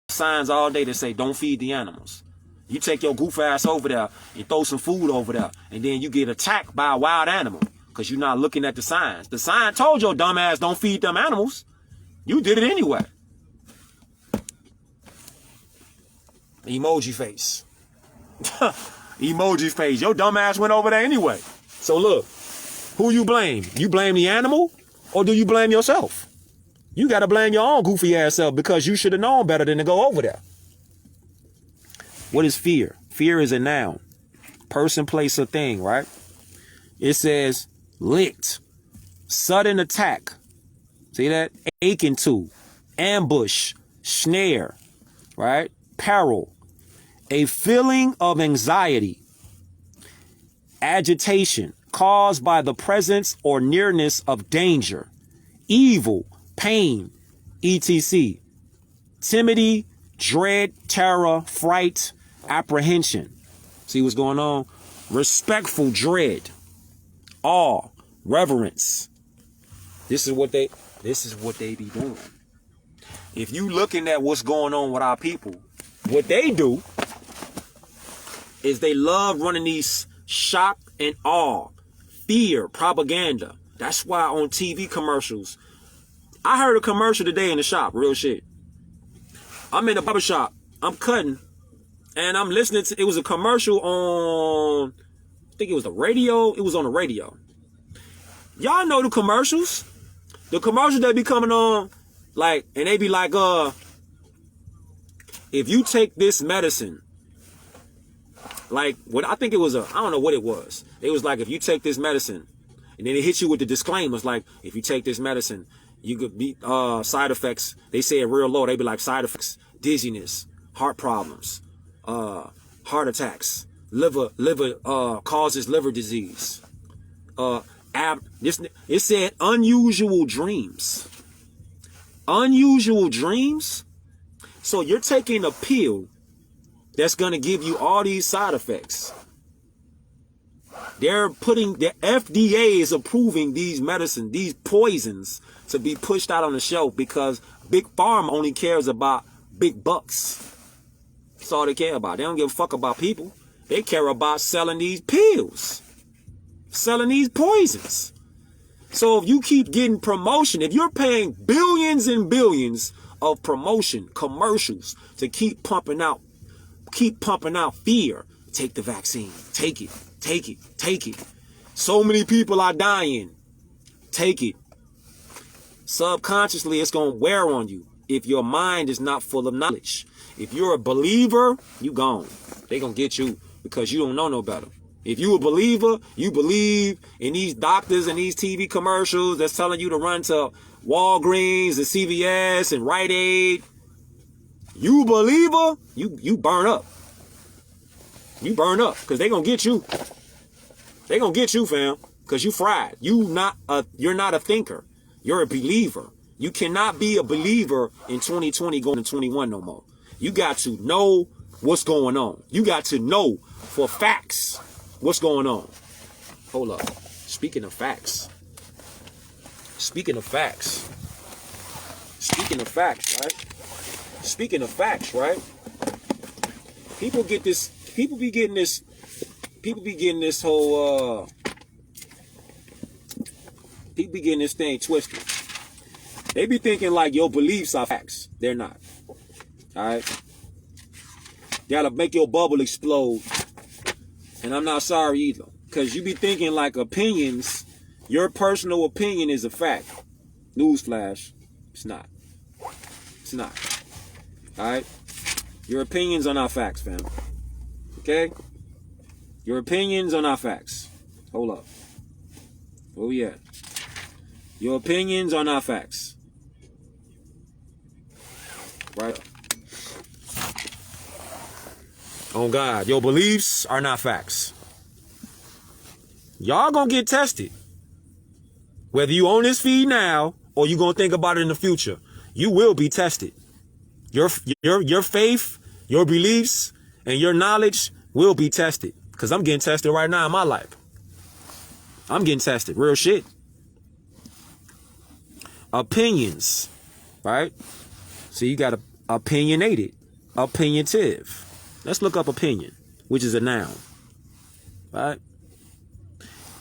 signs all day that say don't feed the animals. You take your goof ass over there and throw some food over there, and then you get attacked by a wild animal because you're not looking at the signs. The sign told your dumb ass don't feed them animals. You did it anyway. Emoji face. Emoji face. Your dumb ass went over there anyway. So look, who you blame? You blame the animal or do you blame yourself? You got to blame your own goofy ass self because you should have known better than to go over there. What is fear? Fear is a noun. Person, place, or thing, right? It says licked, sudden attack. See that? Akin to, ambush, snare, right? Peril. A feeling of anxiety, agitation caused by the presence or nearness of danger, evil, pain, etc. Timidity, dread, terror, fright, apprehension. See what's going on? Respectful dread, awe, reverence. This is what they be doing. If you looking at what's going on with our people, what they do is they love running these shock and awe, fear, propaganda. That's why on TV commercials, I heard a commercial today in the shop, real shit. I'm in the barber shop, I'm cutting, and I'm listening to, it was a commercial on, I think it was the radio, it was on the radio. Y'all know the commercials? The commercials that be coming on, like, and they be like, if you take this medicine, like, what I think it was I don't know what it was. It was like, if you take this medicine, and then it hits you with the disclaimers, like, if you take this medicine, you could be, side effects, they say it real low, they be like, side effects, dizziness, heart problems, heart attacks, liver, causes liver disease, it said unusual dreams. Unusual dreams? So you're taking a pill that's going to give you all these side effects. The FDA is approving these medicines, these poisons, to be pushed out on the shelf because Big Pharma only cares about big bucks. That's all they care about. They don't give a fuck about people. They care about selling these pills, selling these poisons. So if you keep getting promotion, if you're paying billions and billions of promotion, commercials to keep pumping out fear, take the vaccine, take it, take it, take it. So many people are dying. Take it. Subconsciously, it's going to wear on you if your mind is not full of knowledge. If you're a believer, you gone. They're going to get you because you don't know no better. If you a believer, you believe in these doctors and these TV commercials that's telling you to run to Walgreens and CVS and Rite Aid. You believer, you burn up. You burn up because they're going to get you. They're going to get you, fam, because you fried. You're not a thinker. You're a believer. You cannot be a believer in 2020 going to 21 no more. You got to know what's going on. You got to know for facts what's going on. Hold up. Speaking of facts. Speaking of facts. Speaking of facts, right? Speaking of facts, right? People be getting this thing twisted. They be thinking like your beliefs are facts. They're not. Alright? You gotta make your bubble explode. And I'm not sorry either. Because you be thinking like opinions, your personal opinion is a fact. Newsflash. It's not. It's not. Alright? Your opinions are not facts, fam. Okay? Your opinions are not facts. Hold up. Oh yeah. Your opinions are not facts. Right? Oh God, your beliefs are not facts. Y'all gonna get tested. Whether you on this feed now or you gonna think about it in the future, you will be tested. Your faith, your beliefs, and your knowledge will be tested. Because I'm getting tested right now in my life. I'm getting tested. Real shit. Opinions. Right? So you got opinionated. Opinionative. Let's look up opinion, which is a noun. Right?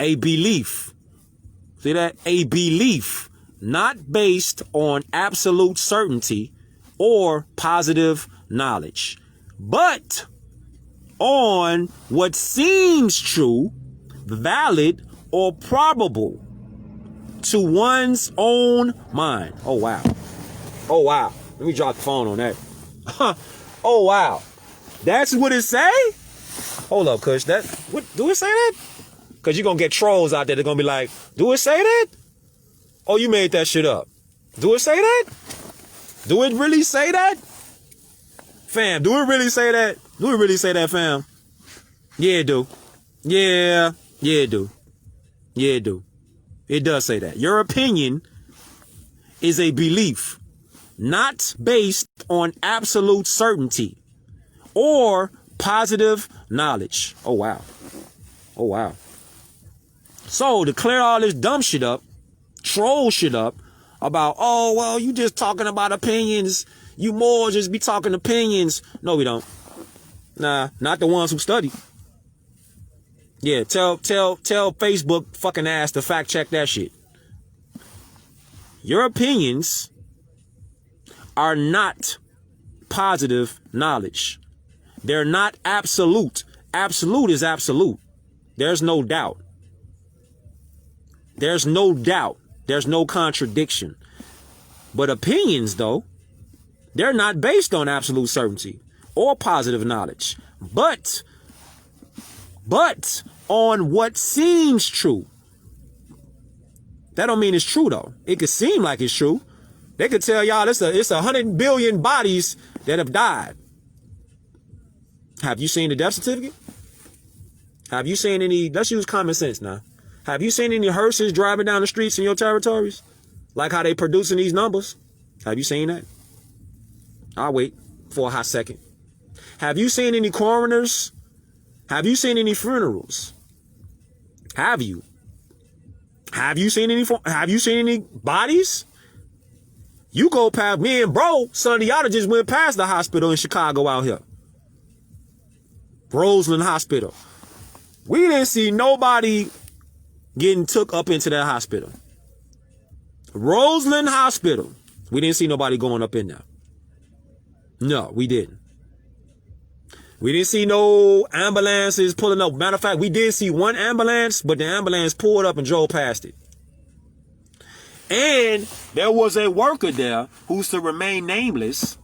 A belief. See that? A belief not based on absolute certainty or positive knowledge, but on what seems true, valid, or probable to one's own mind. Oh, wow. Oh, wow. Let me drop the phone on that. Oh, wow. That's what it say? Hold up, Kush. What, do it say that? Because you're going to get trolls out there. They're going to be like, do it say that? Oh, you made that shit up. Do it say that? Do it really say that? Fam, do it really say that? Do it really say that, fam? Yeah, it do. Yeah, it do. Yeah, it do. It does say that. Your opinion is a belief not based on absolute certainty or positive knowledge. Oh, wow. Oh, wow. So, to clear all this dumb shit up, troll shit up, about, oh, well, you just talking about opinions. You more just be talking opinions. No, we don't. Nah, not the ones who study. Yeah, tell Facebook fucking ass to fact check that shit. Your opinions are not positive knowledge. They're not absolute. Absolute is absolute. There's no doubt. There's no doubt. There's no contradiction. But opinions, though, they're not based on absolute certainty or positive knowledge, but on what seems true. That don't mean it's true, though. It could seem like it's true. They could tell y'all it's 100 billion bodies that have died. Have you seen the death certificate? Have you seen any, let's use common sense now. Have you seen any hearses driving down the streets in your territories? Like how they producing these numbers? Have you seen that? I'll wait for a hot second. Have you seen any coroners? Have you seen any funerals? Have you? Have you seen any bodies? You go past, me and bro, Sonny Yada just went past the hospital in Chicago out here. Roseland Hospital. We didn't see nobody getting took up into that hospital. Roseland Hospital. We didn't see nobody going up in there. No, we didn't. We didn't see no ambulances pulling up. Matter of fact, we did see one ambulance, but the ambulance pulled up and drove past it. And there was a worker there who's to remain nameless,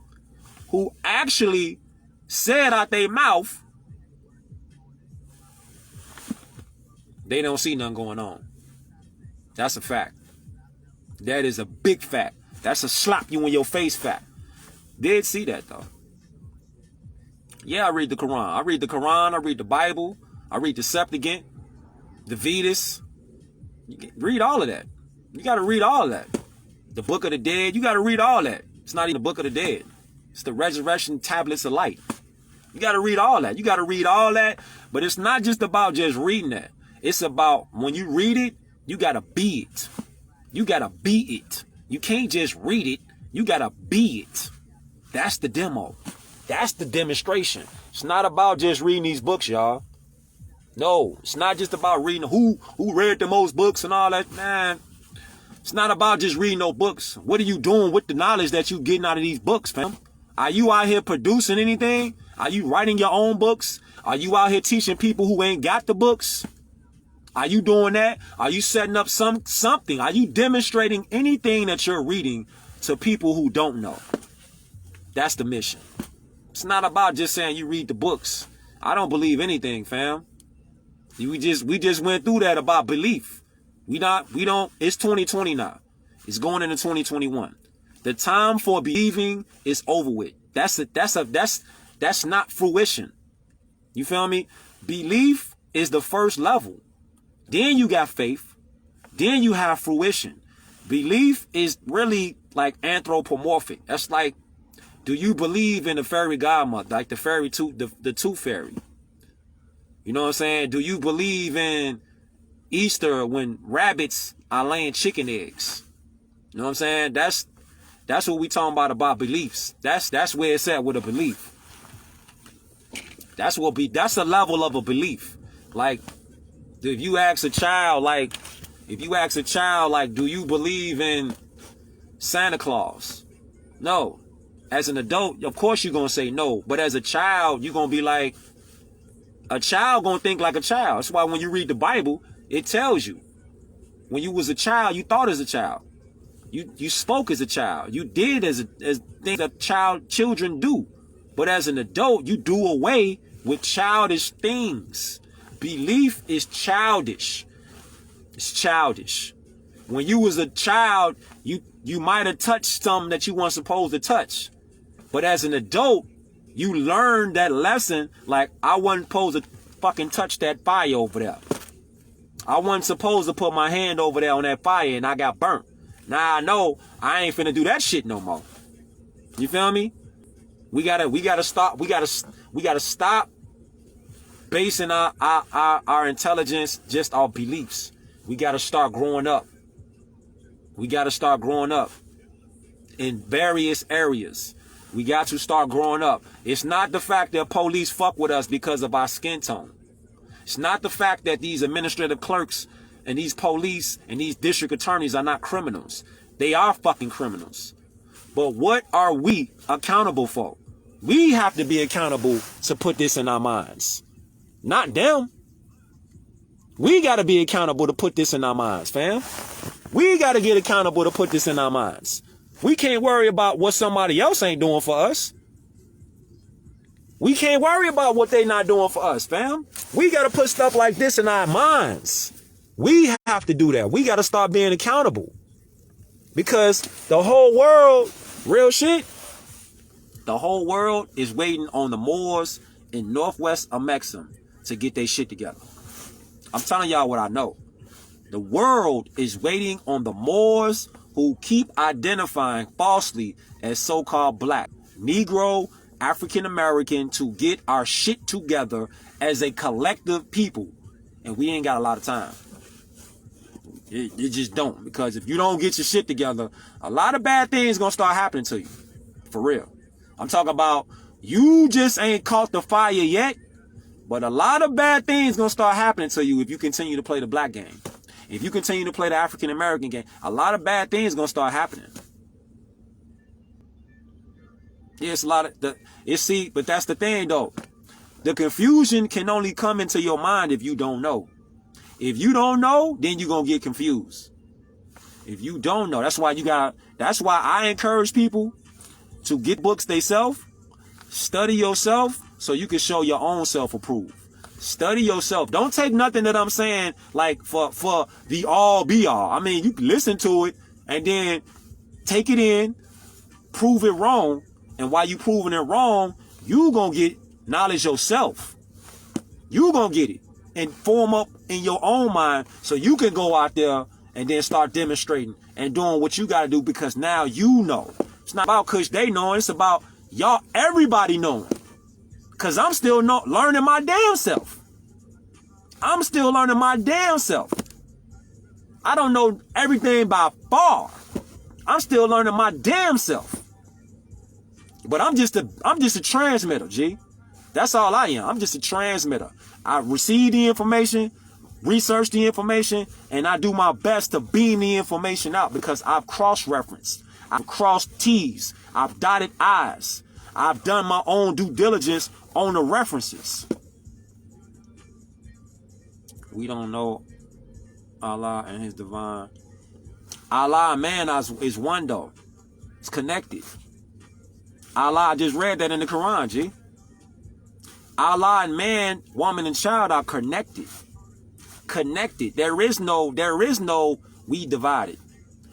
who actually said out their mouth, they don't see nothing going on. That's a fact. That is a big fact. That's a slap you in your face fact. Did see that though. Yeah, I read the Quran. I read the Bible. I read the Septuagint, the Vedas. Read all of that. You got to read all of that. The Book of the Dead. You got to read all that. It's not even the Book of the Dead. It's the Resurrection Tablets of Light. You got to read all that. You got to read all that. But it's not just about just reading that. It's about when you read it, you got to be it. You got to be it. You can't just read it. You got to be it. That's the demo. That's the demonstration. It's not about just reading these books, y'all. No, it's not just about reading who read the most books and all that, man. It's not about just reading no books. What are you doing with the knowledge that you getting out of these books, fam? Are you out here producing anything? Are you writing your own books? Are you out here teaching people who ain't got the books? Are you doing that? Are you setting up something? Are you demonstrating anything that you're reading to people who don't know? That's the mission. It's not about just saying you read the books. I don't believe anything, fam. We just went through that about belief. We don't, it's 2020 now. It's going into 2021. The time for believing is over with. That's not fruition. You feel me? Belief is the first level. Then you got faith. Then you have fruition. Belief is really like anthropomorphic. That's like, do you believe in the fairy godmother, like the fairy the tooth fairy? You know what I'm saying? Do you believe in Easter when rabbits are laying chicken eggs? You know what I'm saying? That's what we talking about beliefs. That's where it's at with a belief. That's a level of a belief. Like, if you ask a child, do you believe in Santa Claus? No. As an adult, of course you're going to say no. But as a child, you're going to be like, a child going to think like a child. That's why when you read the Bible, it tells you. When you was a child, you thought as a child. You spoke as a child. You did as things that children do. But as an adult, you do away with childish things. Belief is childish. It's childish. When you was a child, you might have touched something that you weren't supposed to touch. But as an adult, you learned that lesson, like, I wasn't supposed to fucking touch that fire over there. I wasn't supposed to put my hand over there on that fire and I got burnt. Now I know I ain't finna do that shit no more. You feel me? We gotta stop basing our intelligence just off beliefs. We gotta start growing up. We gotta start growing up in various areas. We got to start growing up. It's not the fact that police fuck with us because of our skin tone. It's not the fact that these administrative clerks and these police and these district attorneys are not criminals. They are fucking criminals. But what are we accountable for? We have to be accountable to put this in our minds. Not them. We got to be accountable to put this in our minds, fam. We got to get accountable to put this in our minds. We can't worry about what somebody else ain't doing for us. We can't worry about what they not doing for us, fam. We got to put stuff like this in our minds. We have to do that. We got to start being accountable. Because the whole world, real shit, the whole world is waiting on the Moors in Northwest Amexem to get their shit together. I'm telling y'all what I know. The world is waiting on the Moors who keep identifying falsely as so-called black, Negro, African American to get our shit together as a collective people. And we ain't got a lot of time. You just don't. Because if you don't get your shit together, a lot of bad things gonna start happening to you. For real. I'm talking about you just ain't caught the fire yet, but a lot of bad things gonna start happening to you if you continue to play the black game. If you continue to play the African American game, a lot of bad things gonna start happening. Yeah, it's a lot of but that's the thing though. The confusion can only come into your mind if you don't know. If you don't know, then you're gonna get confused. If you don't know, that's why I encourage people to get books themselves, study yourself so you can show your own self-approve. Study yourself. Don't take nothing that I'm saying like for the all be all. I mean, you can listen to it and then take it in, prove it wrong, and while you proving it wrong, you gonna get knowledge yourself. You gonna get it and form up in your own mind so you can go out there and then start demonstrating and doing what you gotta do because now you know. It's not about Kush they knowing, it's about y'all, everybody knowing. Cause I'm still learning my damn self. I'm still learning my damn self. I don't know everything by far. I'm still learning my damn self. But I'm just a transmitter, G. That's all I am. I'm just a transmitter. I receive the information, research the information, and I do my best to beam the information out because I've cross-referenced. I've crossed T's. I've dotted I's. I've done my own due diligence on the references. We don't know Allah and his divine. Allah and man is one though. It's connected. Allah, I just read that in the Quran, G. Allah and man, woman and child are connected. Connected. There is no we divided.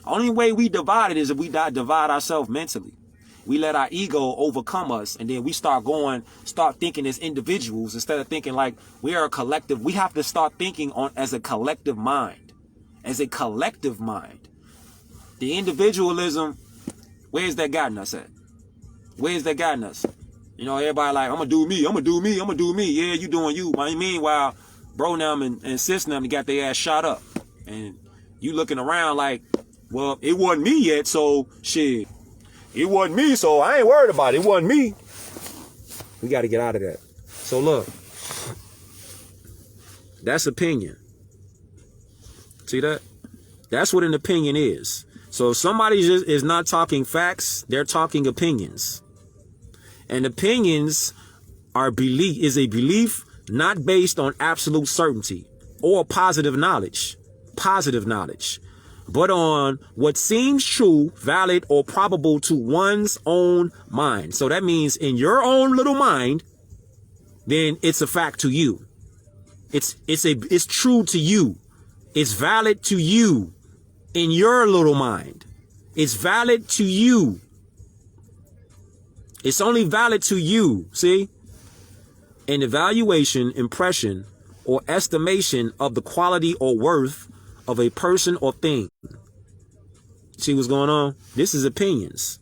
Only way we divided is if we divide ourselves mentally. We let our ego overcome us, and then we start thinking as individuals instead of thinking like we are a collective. We have to start thinking as a collective mind. As a collective mind. The individualism, where's that gotten us at? Where's that gotten us? You know, everybody like, I'm gonna do me, I'm gonna do me, I'm gonna do me. Yeah, you doing you. Meanwhile, bro them and sis them got their ass shot up. And you looking around like, well, it wasn't me yet, so shit. It wasn't me, so I ain't worried about it. It wasn't me. We got to get out of that. So look, that's opinion. See that? That's what an opinion is. So if somebody is not talking facts, they're talking opinions. And opinions is a belief not based on absolute certainty or positive knowledge, but on what seems true, valid, or probable to one's own mind. So that means in your own little mind, then it's a fact to you. It's true to you. It's valid to you in your little mind. It's valid to you. It's only valid to you. See? An evaluation, impression, or estimation of the quality or worth of a person or thing. See what's going on? This is opinions.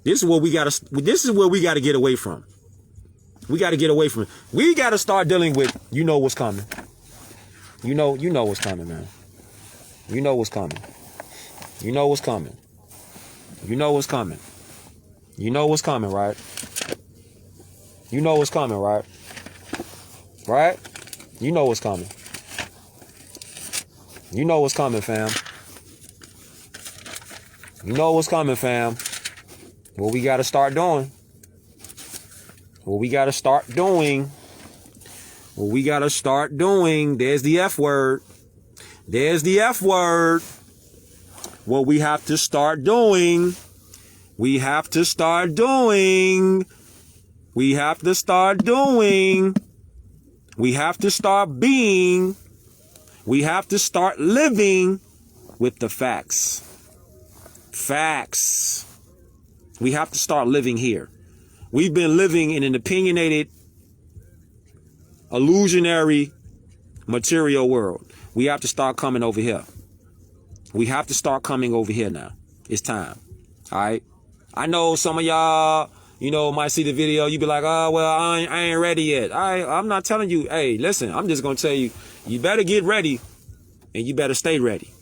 This is what we gotta get away from. We gotta get away from it. We gotta start dealing with you know what's coming. You know what's coming, man. You know what's coming. You know what's coming. You know what's coming. You know what's coming, right? You know what's coming, right? Right? You know what's coming. You know what's coming, fam. You know what's coming, fam. What we got to start doing. What we got to start doing. What we got to start doing. There's the F word. There's the F word. What we have to start doing. We have to start doing. We have to start doing. We have to start being. We have to start living with the facts. Facts. We have to start living here. We've been living in an opinionated, illusionary, material world. We have to start coming over here. We have to start coming over here now. It's time. All right. I know some of y'all, might see the video. You be like, oh, well, I ain't ready yet. I'm not telling you. Hey, listen, I'm just going to tell you, you better get ready and you better stay ready.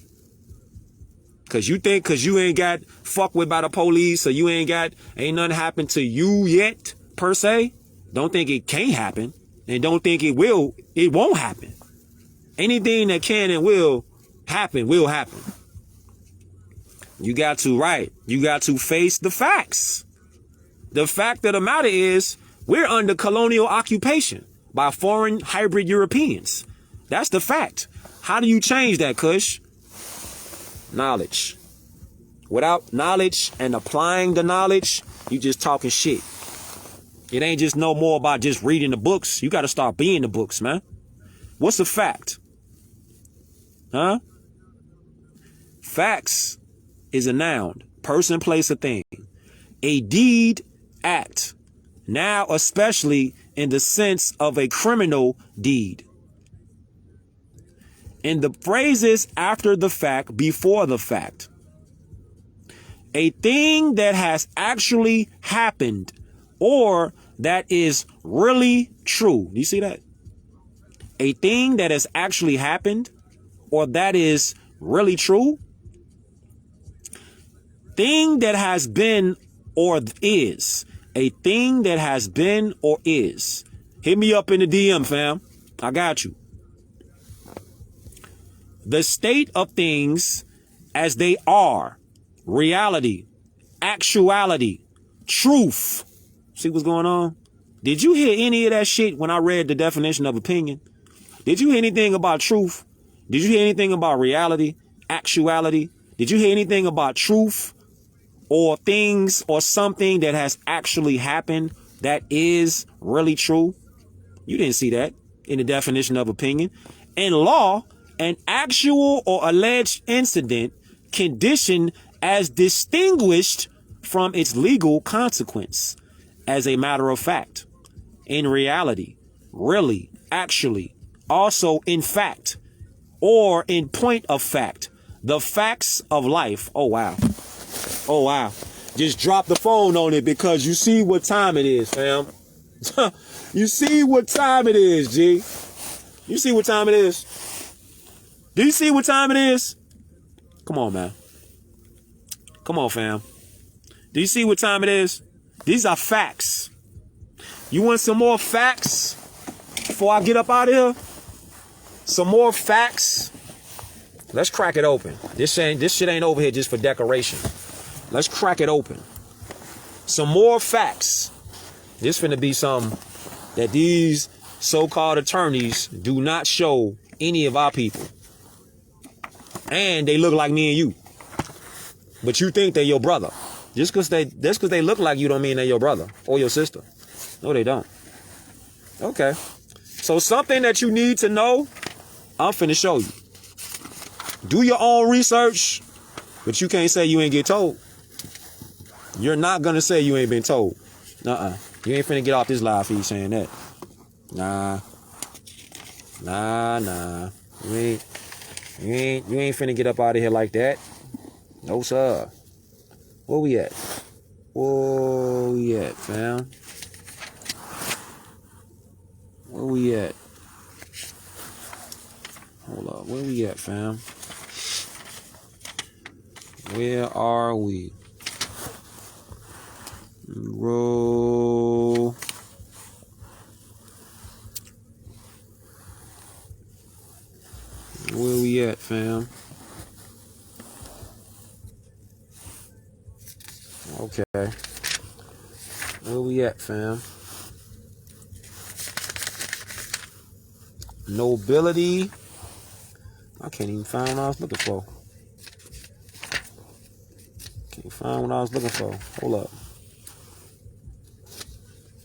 Cause you ain't got fucked with by the police or ain't nothing happened to you yet, per se. Don't think it can't happen and don't think it won't happen. Anything that can and will happen. You got to face the facts. The fact of the matter is we're under colonial occupation by foreign hybrid Europeans. That's the fact. How do you change that, Kush? Knowledge. Without knowledge and applying the knowledge, you just talking shit. It ain't just no more about just reading the books. You got to start being the books, man. What's a fact? Huh? Facts is a noun. Person, place, a thing. A deed, act. Now, especially in the sense of a criminal deed. In the phrases after the fact, before the fact. A thing that has actually happened or that is really true. Do you see that? A thing that has actually happened or that is really true. Thing that has been or is. A thing that has been or is. Hit me up in the DM, fam. I got you. The state of things as they are, reality, actuality, truth. See what's going on? Did you hear any of that shit when I read the definition of opinion? Did you hear anything about truth? Did you hear anything about reality, actuality? Did you hear anything about truth or things or something that has actually happened that is really true? You didn't see that in the definition of opinion. In law, an actual or alleged incident, condition as distinguished from its legal consequence. As a matter of fact, in reality, really, actually, also in fact, or in point of fact, the facts of life. Oh, wow. Oh, wow. Just drop the phone on it because you see what time it is, fam. You see what time it is, G. You see what time it is? Do you see what time it is? Come on, man. Come on, fam. Do you see what time it is? These are facts. You want some more facts before I get up out of here? Some more facts? Let's crack it open. This shit ain't over here just for decoration. Let's crack it open. Some more facts. This finna be something that these so-called attorneys do not show any of our people. And they look like me and you. But you think they're your brother. Just because they look like you don't mean they're your brother or your sister. No, they don't. Okay. So something that you need to know, I'm finna show you. Do your own research, but you can't say you ain't get told. You're not gonna say you ain't been told. You ain't finna get off this live feed saying that. Nah. You ain't finna get up out of here like that. No, sir. Where we at? Where we at, fam? Where we at? Hold up. Where we at, fam? Where are we? Roll. we at, fam? Okay. Where we at, fam? Nobility. I can't even find what I was looking for. Can't find what I was looking for. Hold up.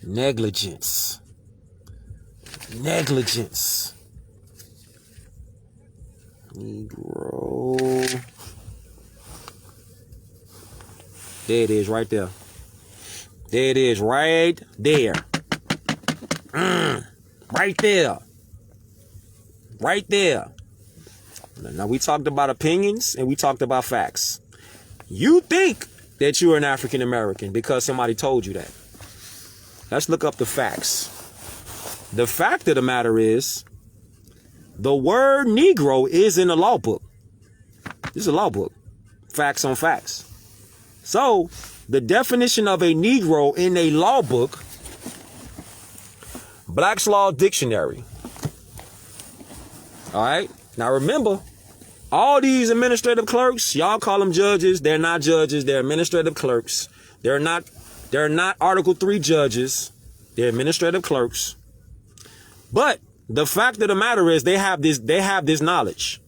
Negligence. Negligence. Negro. There it is, right there. There it is, right there. Right there. Right there. Now, we talked about opinions and we talked about facts. You think that you're an African American because somebody told you that. Let's look up the facts. The fact of the matter is, the word Negro is in the law book. This is a law book. Facts on facts. So, the definition of a Negro in a law book, Black's Law Dictionary. All right. Now remember, all these administrative clerks, y'all call them judges. They're not judges. They're administrative clerks. They're not Article 3 judges. They're administrative clerks. But the fact of the matter is they have this knowledge.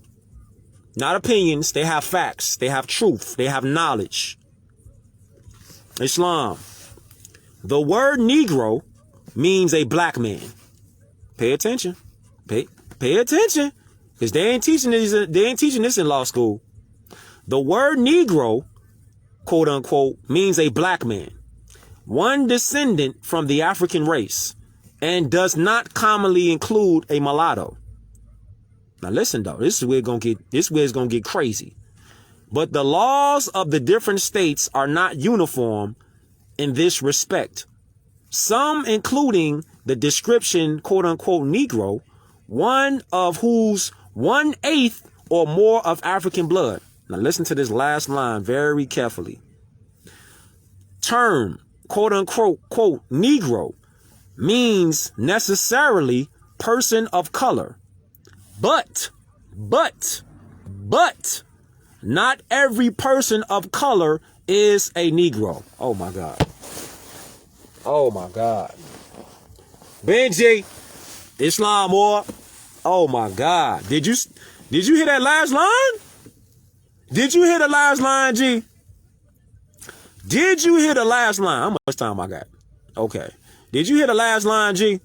Not opinions. They have facts. They have truth. They have knowledge. Islam. The word Negro means a black man. Pay attention. Pay attention. Because they ain't teaching this in law school. The word Negro, quote unquote, means a black man. One descendant from the African race, and does not commonly include a mulatto. Now listen though, this is where it's gonna get crazy. But the laws of the different states are not uniform in this respect. Some, including the description, quote unquote, Negro, one of whose 1/8 or more of African blood. Now listen to this last line very carefully. Term, quote unquote, quote, Negro means necessarily person of color. But not every person of color is a Negro. Oh my God. Oh my God. Benji, Islam or oh my God. Did you hear that last line? Did you hear the last line, G? Did you hear the last line? How much time I got? Okay. Did you hear the last line, G?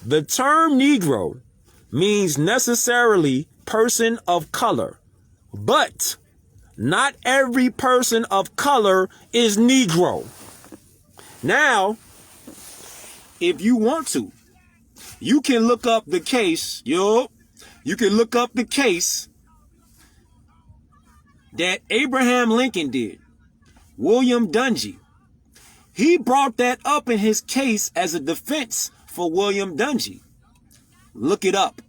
The term Negro means necessarily person of color, but not every person of color is Negro. Now, if you want to, you can look up the case, you can look up the case that Abraham Lincoln did. William Dungy. He brought that up in his case as a defense for William Dungy. Look it up.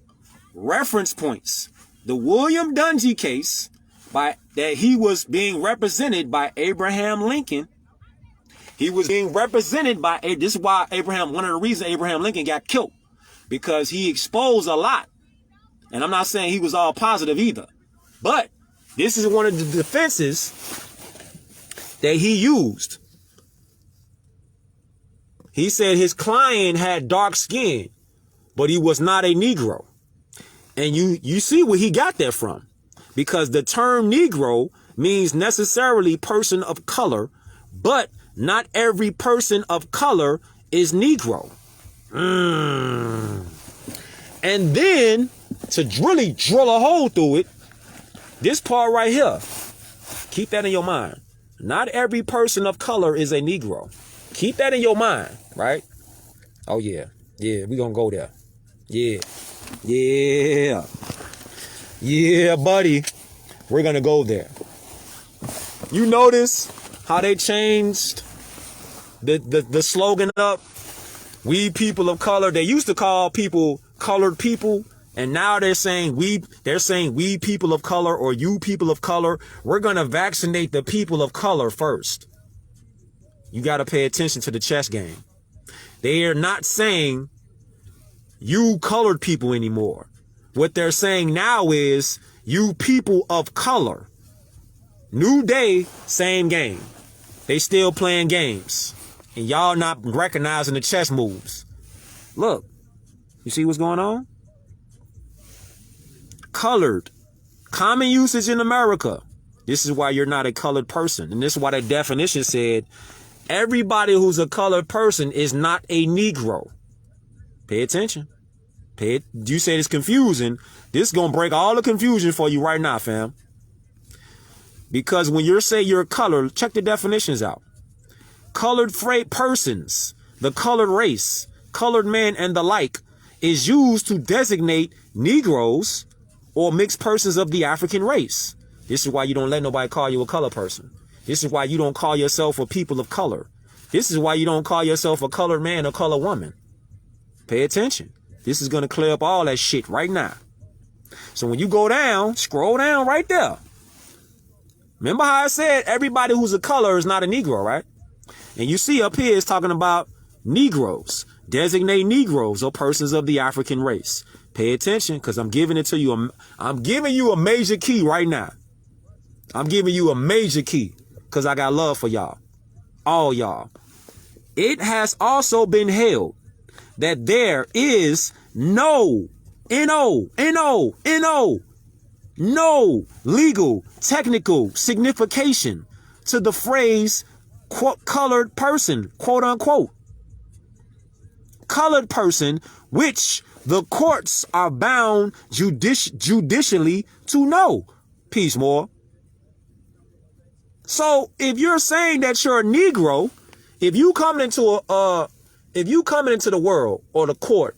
Reference points. The William Dungy case that he was being represented by Abraham Lincoln. He was being represented by, this is why one of the reasons Abraham Lincoln got killed, because he exposed a lot. And I'm not saying he was all positive either, but this is one of the defenses that he used. He said his client had dark skin, but he was not a Negro. And you see where he got that from, because the term Negro means necessarily person of color, but not every person of color is Negro. And then to really drill a hole through it, this part right here, keep that in your mind. Not every person of color is a Negro. Keep that in your mind, right? Oh yeah, we gonna go there. Yeah, buddy, we're gonna go there. You notice how they changed the slogan up? We people of color. They used to call people colored people, and now they're saying we people of color, or you people of color. We're gonna vaccinate the people of color first. You gotta pay attention to the chess game. They are not saying you colored people anymore. What they're saying now is, you people of color. New day, same game. They still playing games. And y'all not recognizing the chess moves. Look, you see what's going on? Colored. Common usage in America. This is why you're not a colored person. And this is why the definition said, everybody who's a colored person is not a Negro. Pay attention. You said it's confusing. This is going to break all the confusion for you right now, fam. Because when you say you're colored, check the definitions out. Colored persons, the colored race, colored man, and the like is used to designate Negroes or mixed persons of the African race. This is why you don't let nobody call you a colored person. This is why you don't call yourself a people of color. This is why you don't call yourself a colored man or colored woman. Pay attention. This is going to clear up all that shit right now. So when you go down, scroll down right there. Remember how I said everybody who's a color is not a Negro, right? And you see up here it's talking about Negroes. Designate Negroes or persons of the African race. Pay attention, because I'm giving it to you. I'm giving you a major key right now. I'm giving you a major key because I got love for y'all. All y'all. It has also been held that there is no legal, technical signification to the phrase colored person, quote unquote. Colored person, which the courts are bound judicially to know. Peace, more. So if you're saying that you're a Negro, if you coming into the world or the court,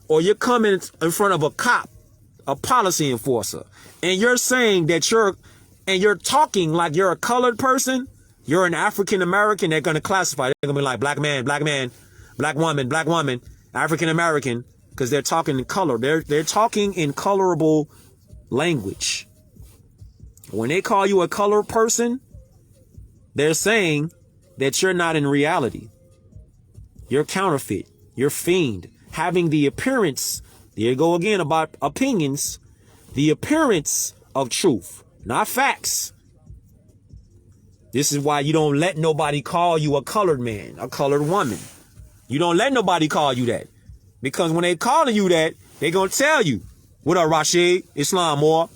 or you're coming in front of a cop, a policy enforcer, and you're saying that you're talking like you're a colored person, you're an African American, they're gonna classify. They're gonna be like black man, black woman, African American, because they're talking in color. They're talking in colorable language. When they call you a colored person, they're saying that you're not in reality. You're counterfeit. You're fiend. Having the appearance, there you go again about opinions, the appearance of truth, not facts. This is why you don't let nobody call you a colored man, a colored woman. You don't let nobody call you that. Because when they calling you that, they gonna tell you, what up, Rashid? Islam, or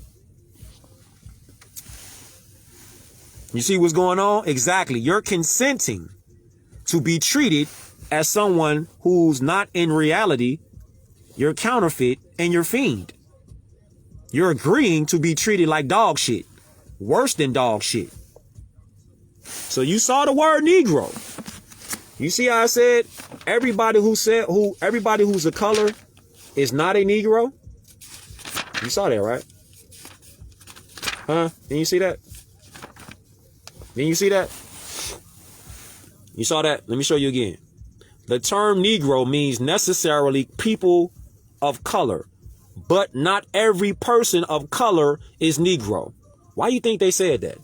you see what's going on? Exactly. You're consenting to be treated as someone who's not in reality. You're counterfeit and you're fiend. You're agreeing to be treated like dog shit. Worse than dog shit. So you saw the word Negro. You see how I said everybody who's a color is not a Negro? You saw that, right? Huh? Didn't you see that? Didn't you see that? You saw that? Let me show you again. The term Negro means necessarily people of color, but not every person of color is Negro. Why do you think they said that?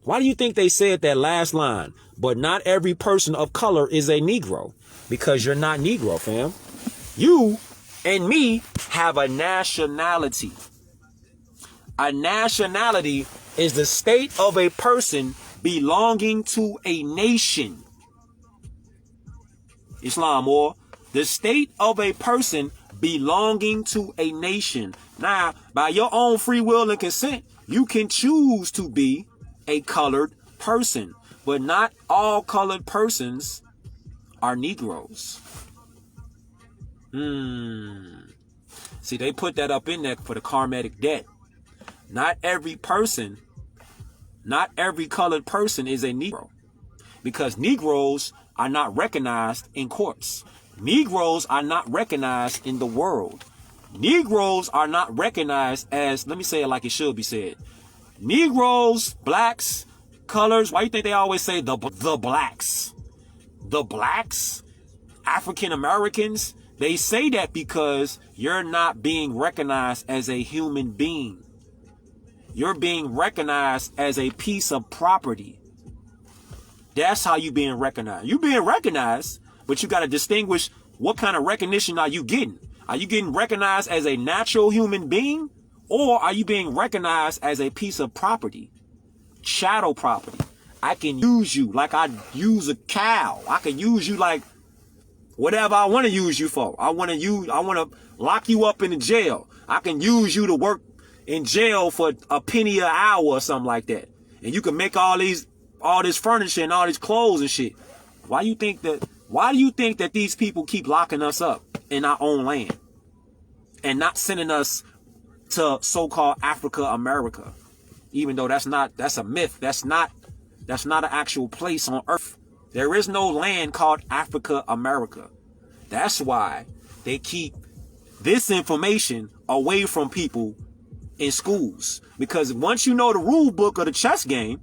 Why do you think they said that last line? But not every person of color is a Negro. Because you're not Negro, fam. You and me have a nationality. A nationality is the state of a person belonging to a nation. Islam, or the state of a person belonging to a nation. Now, by your own free will and consent, you can choose to be a colored person, but not all colored persons are Negroes. See, they put that up in there for the karmatic debt. Not every person, not every colored person is a Negro, because Negroes are not recognized in courts. Negroes are not recognized in the world. Negroes are not recognized as, let me say it like it should be said. Negroes, blacks, colors. Why do you think they always say the blacks? The blacks, African Americans. They say that because you're not being recognized as a human being. You're being recognized as a piece of property. That's how you being recognized. You being recognized, but you got to distinguish what kind of recognition are you getting. Are you getting recognized as a natural human being? Or are you being recognized as a piece of property? Shadow property. I can use you like I use a cow. I can use you like whatever I want to use you for. I want to lock you up in the jail. I can use you to work in jail for a penny an hour or something like that. And you can make all this furniture and all these clothes and shit. Why do you think that these people keep locking us up in our own land and not sending us to so-called Africa America? Even though that's a myth. That's not an actual place on earth. There is no land called Africa America. That's why they keep this information away from people in schools. Because once you know the rule book of the chess game,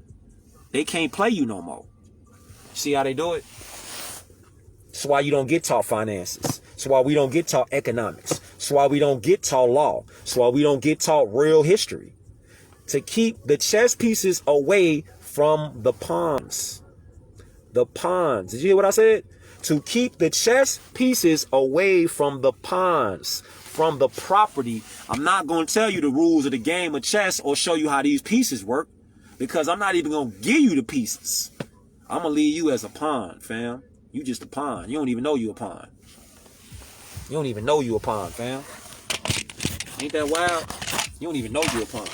they can't play you no more. See how they do it? That's why you don't get taught finances. That's why we don't get taught economics. That's why we don't get taught law. That's why we don't get taught real history. To keep the chess pieces away from the pawns. The pawns. Did you hear what I said? To keep the chess pieces away from the pawns, from the property. I'm not going to tell you the rules of the game of chess or show you how these pieces work, because I'm not even going to give you the pieces. I'm going to leave you as a pawn, fam. You just a pawn. You don't even know you a pawn. You don't even know you a pawn, fam. Ain't that wild? You don't even know you a pawn.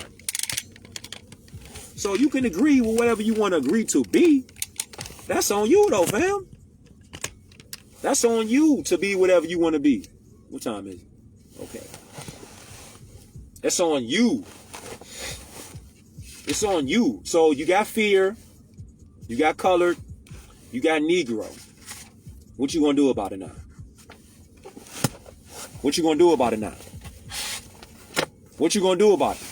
So you can agree with whatever you want to agree to be. That's on you though, fam. That's on you to be whatever you want to be. What time is it? Okay. That's on you. It's on you. So you got fear, you got colored, you got Negro. What you gonna do about it now? What you gonna do about it now? What you gonna do about it?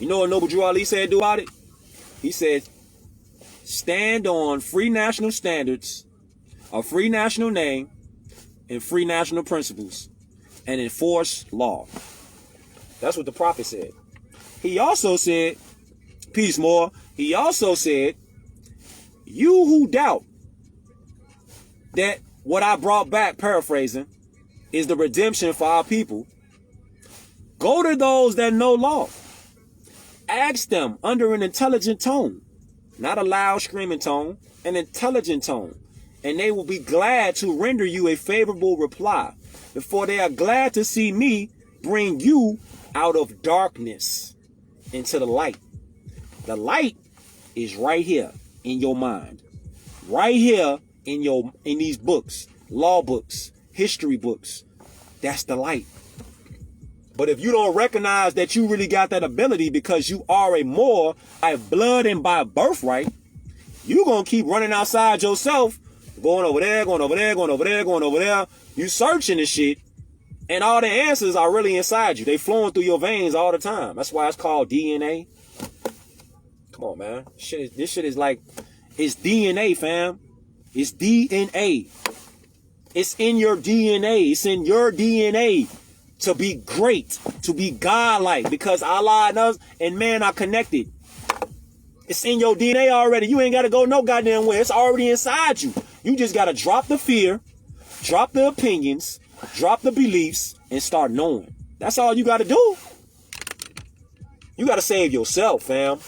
You know what Noble Drew Ali said do about it? He said, stand on free national standards, a free national name, and free national principles, and enforce law. That's what the prophet said. He also said, peace more, he also said, you who doubt that what I brought back, paraphrasing, is the redemption for our people, go to those that know law. Ask them under an intelligent tone, not a loud screaming tone, an intelligent tone, and they will be glad to render you a favorable reply, before they are glad to see me bring you out of darkness into the light. The light is right here in your mind, right here in these books, law books, history books. That's the light. But if you don't recognize that you really got that ability because you are a Moor by blood and by birthright, you're going to keep running outside yourself, going over there, going over there, going over there, going over there. You searching this shit, and all the answers are really inside you. They flowing through your veins all the time. That's why it's called DNA. Come on, man. This shit is like, it's DNA, fam. It's DNA. It's in your DNA. It's in your DNA. To be great, to be godlike, because Allah and us and man are connected. It's in your DNA already. You ain't got to go no goddamn way. It's already inside you. You just got to drop the fear, drop the opinions, drop the beliefs, and start knowing. That's all you got to do. You got to save yourself, fam.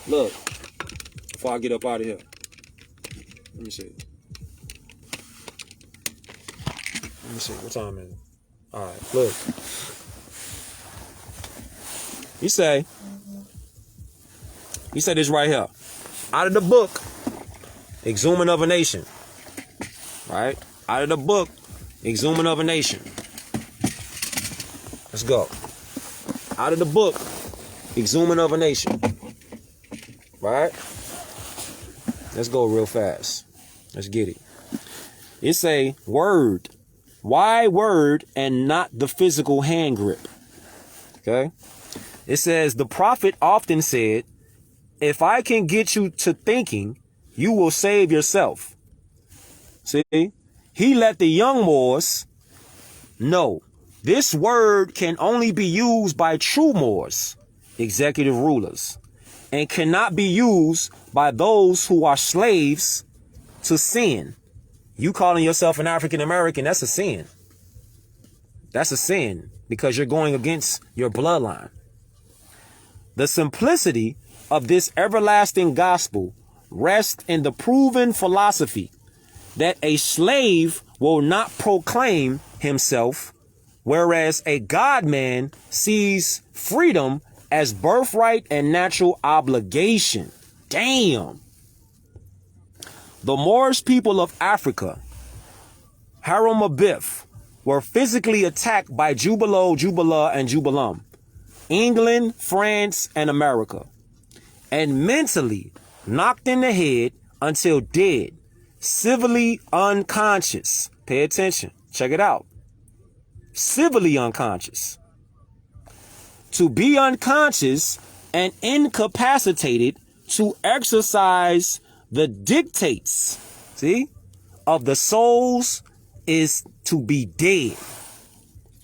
Look, before I get up out of here, let me see. Let me see. What time is it? All right, look. He said this right here. Out of the book, Exhuming of a Nation. Right? Out of the book, Exhuming of a Nation. Let's go. Out of the book, Exhuming of a Nation. Right? Let's go real fast. Let's get it. It say, word. Why word and not the physical hand grip? Okay. It says, the prophet often said, if I can get you to thinking, you will save yourself. See, he let the young Moors know this word can only be used by true Moors, executive rulers, and cannot be used by those who are slaves to sin. You calling yourself an African American, that's a sin. That's a sin because you're going against your bloodline. The simplicity of this everlasting gospel rests in the proven philosophy that a slave will not proclaim himself, whereas a God-man sees freedom as birthright and natural obligation. Damn. The Moorish people of Africa, Haramabith, were physically attacked by Jubala, and Jubalam, England, France, and America, and mentally knocked in the head until dead, civilly unconscious. Pay attention. Check it out. Civilly unconscious. To be unconscious and incapacitated to exercise the dictates, see, of the souls is to be dead.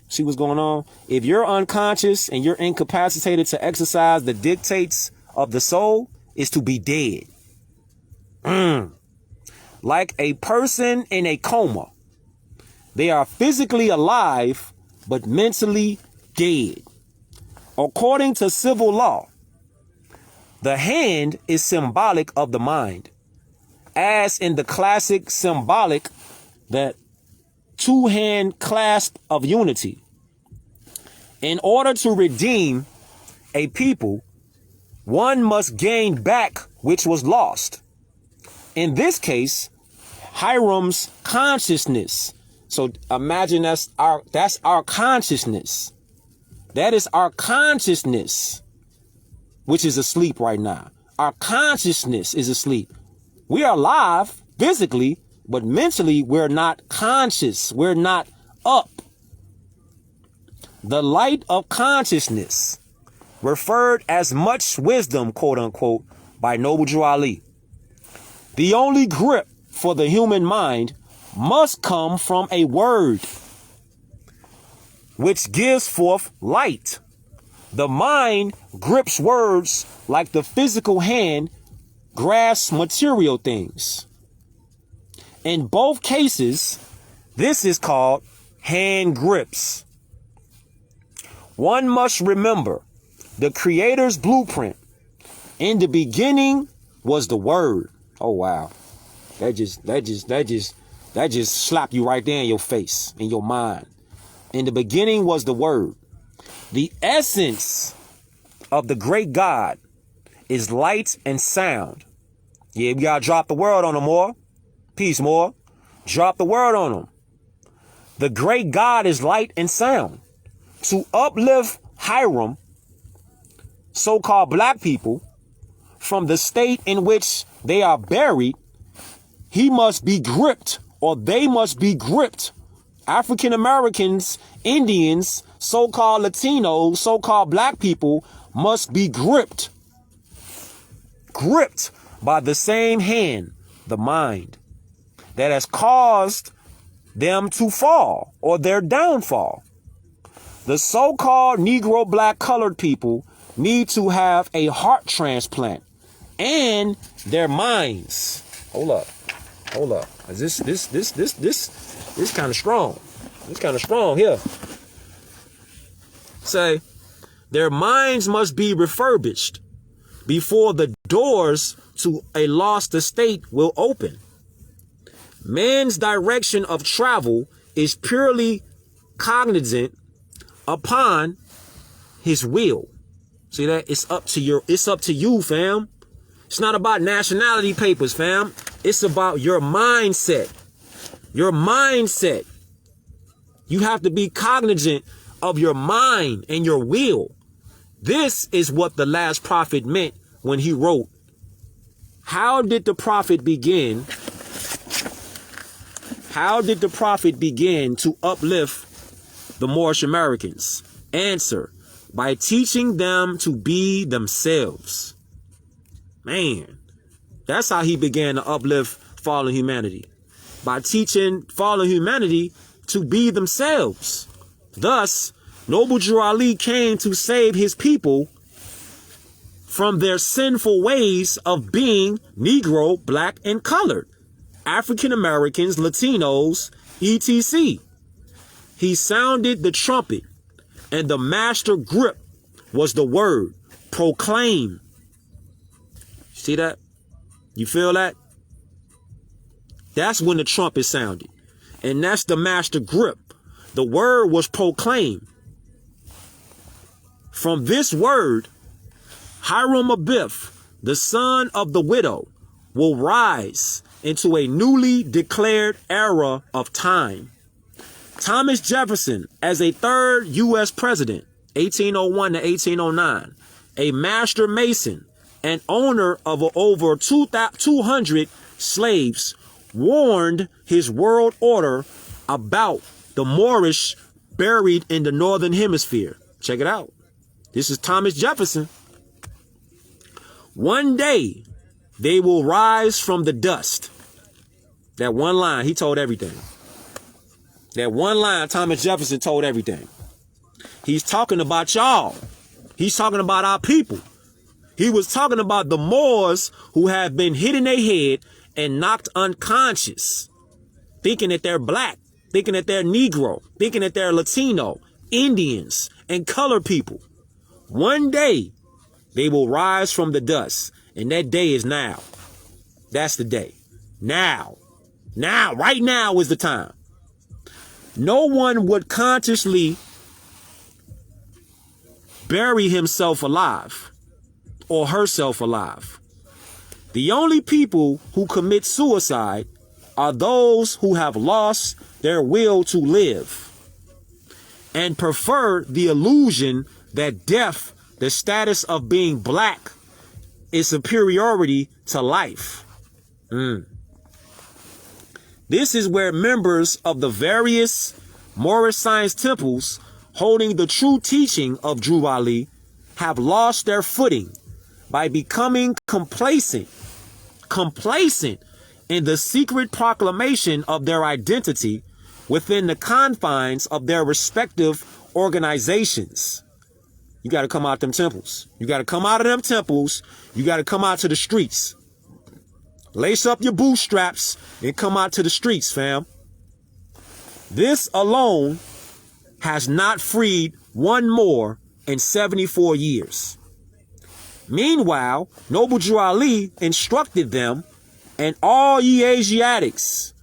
See what's going on? If you're unconscious and you're incapacitated to exercise the dictates of the soul, is to be dead. Like a person in a coma. They are physically alive, but mentally dead. According to civil law, the hand is symbolic of the mind, as in the classic symbolic, that two-hand clasp of unity. In order to redeem a people, one must gain back which was lost. In this case, Hiram's consciousness. So imagine that's our consciousness. That is our consciousness, which is asleep right now. Our consciousness is asleep. We are alive physically, but mentally we're not conscious. We're not up. The light of consciousness, referred as much wisdom, quote unquote, by Noble Drew Ali. The only grip for the human mind must come from a word which gives forth light. The mind grips words like the physical hand grasps material things. In both cases, this is called hand grips. One must remember the Creator's blueprint. In the beginning was the Word. Oh wow, that just slapped you right there in your face, in your mind. In the beginning was the Word. The essence of the great God is light and sound. Yeah, we gotta drop the word on them more. Peace more. Drop the word on them. The great God is light and sound. To uplift Hiram, so-called black people, from the state in which they are buried, he must be gripped, or they must be gripped. African Americans, Indians, so-called Latinos, so-called black people must be gripped. Gripped by the same hand, the mind, that has caused them to fall or their downfall. The so-called Negro, black, colored people need to have a heart transplant and their minds. Hold up. This kind of strong. It's kind of strong here. Say, their minds must be refurbished before the doors to a lost estate will open. Man's direction of travel is purely cognizant upon his will. See that? It's up to you, fam. It's not about nationality papers, fam. It's about your mindset. Your mindset. You have to be cognizant of your mind and your will. This is what the last prophet meant when he wrote, how did the prophet begin? How did the prophet begin to uplift the Moorish Americans? Answer, by teaching them to be themselves. Man, that's how he began to uplift fallen humanity. By teaching fallen humanity to be themselves. Thus, Noble Drew Ali came to save his people from their sinful ways of being Negro, black, and colored. African Americans, Latinos, etc. He sounded the trumpet, and the master grip was the word, proclaim. See that? You feel that? That's when the trumpet sounded. And that's the master grip. The word was proclaim. From this word, Hiram Abiff, the son of the widow, will rise into a newly declared era of time. Thomas Jefferson, as a third U.S. president, 1801 to 1809, a master mason and owner of over 200 slaves, warned his world order about the Moorish buried in the northern hemisphere. Check it out. This is Thomas Jefferson. One day they will rise from the dust. That one line, he told everything. That one line, Thomas Jefferson told everything. He's talking about y'all. He's talking about our people. He was talking about the Moors who have been hit in their head and knocked unconscious, thinking that they're black, thinking that they're Negro, thinking that they're Latino, Indians, and colored people. One day they will rise from the dust, and that day is now. That's the day. Now. Now, right now is the time. No one would consciously bury himself alive or herself alive. The only people who commit suicide are those who have lost their will to live and prefer the illusion that death, the status of being black, is superiority to life. This is where members of the various Moorish science temples holding the true teaching of Drew Ali have lost their footing by becoming complacent in the secret proclamation of their identity within the confines of their respective organizations. You got to come out them temples. You got to come out of them temples. You got to come out to the streets. Lace up your bootstraps and come out to the streets, fam. This alone has not freed one Moor in 74 years. Meanwhile, Noble Drew Ali instructed them and all ye Asiatics